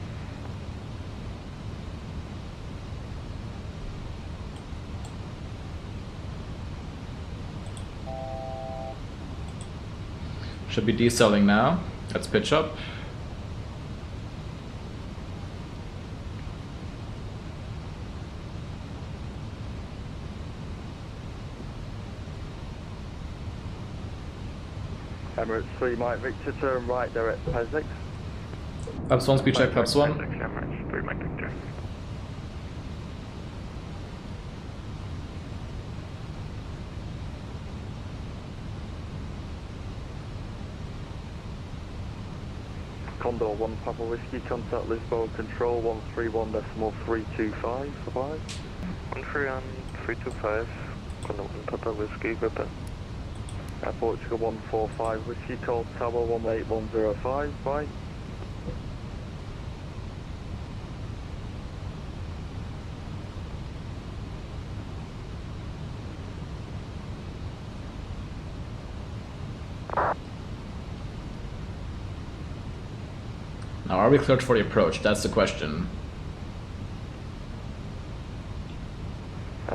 Should be decelling now. Let's pitch up. Emirates 3 Mike Victor, turn right there at PESX. Flaps 1, speed check, Flaps 1. Emirates 3 Mike Victor. Condor 1 Papa Whiskey, contact Lisboa Control 131.325, bye-bye. 131.325, Condor 1 Papa Whiskey, goodbye. Portugal 145 Whiskey, call Tower 18105, bye. Now, are we cleared for the approach? That's the question.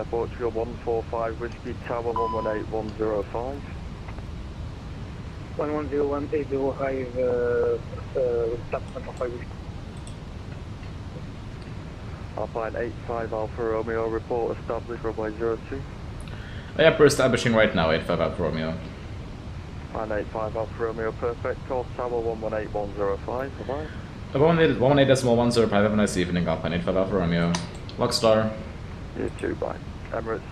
Portugal 145 Whiskey, Tower 118.105. 1101805, Papa Whiskey. Alpine 85 Alpha Romeo, report established runway 02. Oh, yeah, we're establishing right now, 85 Alpha Romeo. Alpine 85 Alpha Romeo, perfect, call Tower 118.105, bye-bye. 118.105, have a nice evening, Alpine 85 Alpha Romeo. Lockstar. You too, bye. Emirates.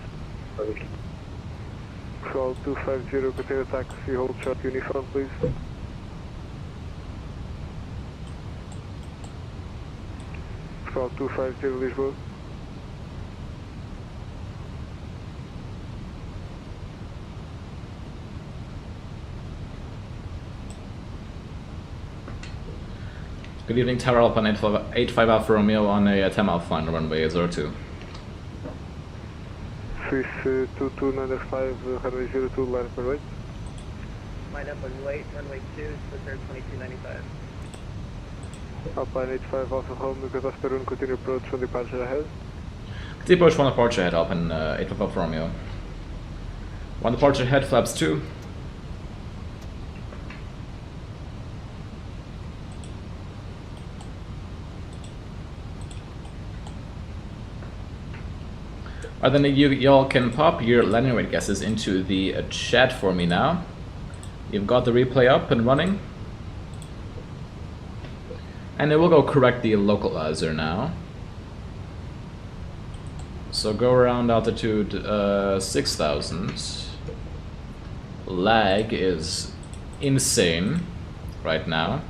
Control 250, continue taxi, hold short uniform, please. Control 250, Lisbon. Good evening, Tower Alpine 85 Alpha Romeo on a 10 mile flight on runway 02. Swiss 2295, runway 02, line up and wait. Line up and wait, runway 2, Swissair 2295. Alpine 85 Alpha Home, because afternoon, continue approach on departure ahead. Continue approach 1 departure ahead, Alpine 85 Alpha Romeo. 1 departure ahead, flaps 2. Alright, then y'all can pop your landing rate guesses into the chat for me now. You've got the replay up and running. And it will go correct the localizer now. So go around altitude 6,000. Lag is insane right now.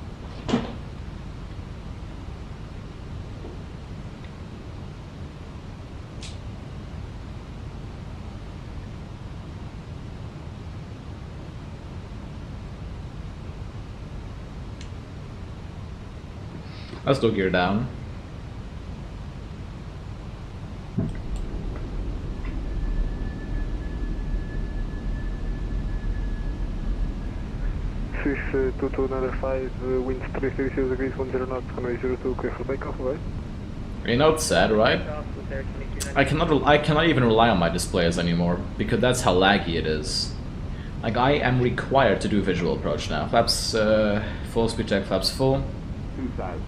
Let's do gear down. Swiss 22 another 5, winds 330 degrees, 10 knots, runway 02, clear for takeoff, right? You know it's sad, right? I cannot even rely on my displays anymore because that's how laggy it is. Like I am required to do visual approach now. Flaps full, speed check, flaps full. 2000.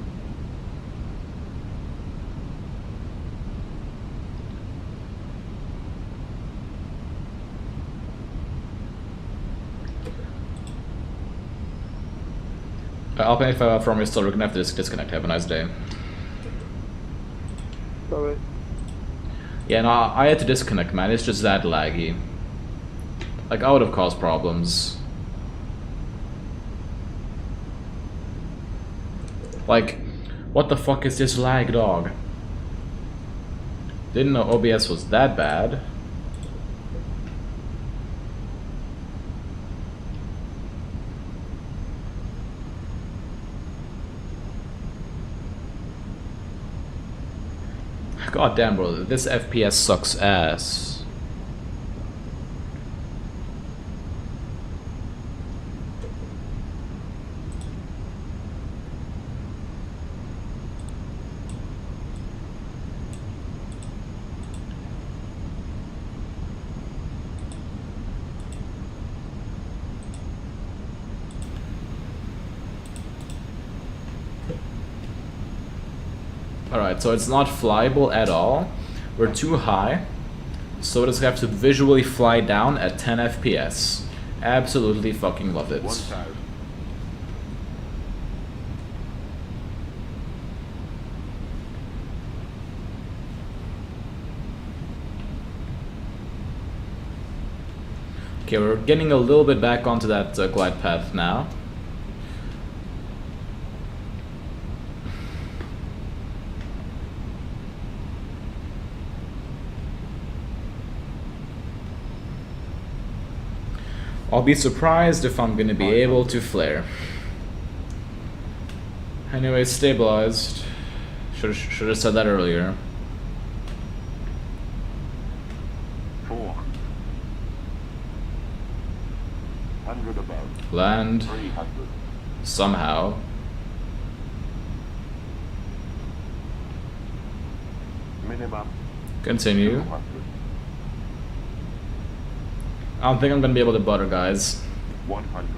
I'll pay from your still. We're gonna have to disconnect. Have a nice day. Alright. Yeah, no, I had to disconnect, man. It's just that laggy. Like, I would have caused problems. Like, what the fuck is this lag, dog? Didn't know OBS was that bad. God damn, bro, this FPS sucks ass. Alright, so it's not flyable at all. We're too high. So just have to visually fly down at 10 FPS. Absolutely fucking love it. 1000. Okay, we're getting a little bit back onto that glide path now. I'll be surprised if I'm gonna be able to flare. Anyway, stabilized. Should have said that earlier. 400 above. Land. 300. Somehow. Minimum. Continue. 200. I don't think I'm gonna be able to butter, guys. 100.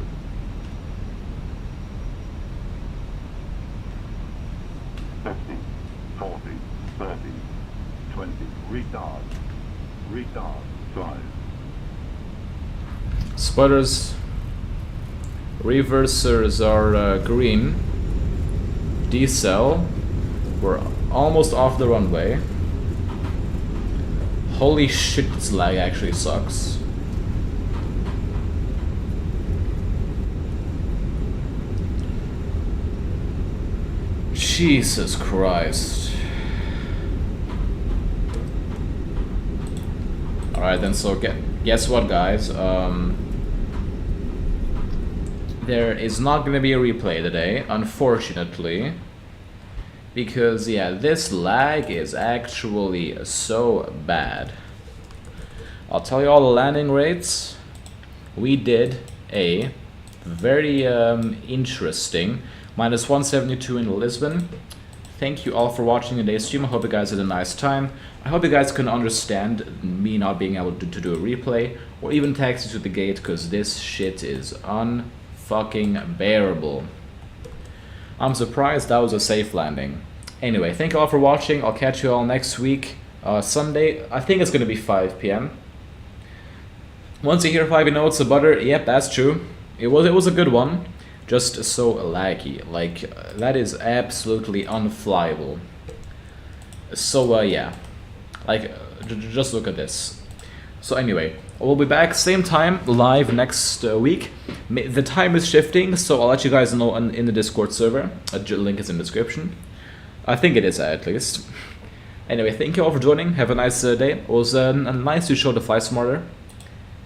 50, 40, 30, 20. Retard. Retard. 5. Spoilers. Reversers are green. Decel. We're almost off the runway. Holy shit, this lag actually sucks. Jesus Christ. Alright then, so guess what, guys? There is not gonna be a replay today, unfortunately. Because, yeah, this lag is actually so bad. I'll tell you all the landing rates. We did a very interesting -172 in Lisbon. Thank you all for watching today's stream. I hope you guys had a nice time. I hope you guys can understand me not being able to do a replay or even taxi to the gate, because this shit is unfucking bearable. I'm surprised that was a safe landing. Anyway, thank you all for watching. I'll catch you all next week. Sunday, I think it's gonna be 5 p.m. Once you hear 5, you know it's a butter. Yep, that's true. It was a good one. Just so laggy. Like, that is absolutely unflyable. So, yeah. Like, just look at this. So anyway, we'll be back same time, live next week. The time is shifting, so I'll let you guys know in the Discord server. A link is in the description. I think it is, at least. Anyway, thank you all for joining. Have a nice day. It was nice to show the Flysmarter.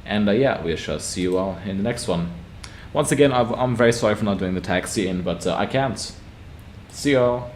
And yeah, we shall see you all in the next one. Once again, I'm very sorry for not doing the taxi in, but I can't. See y'all.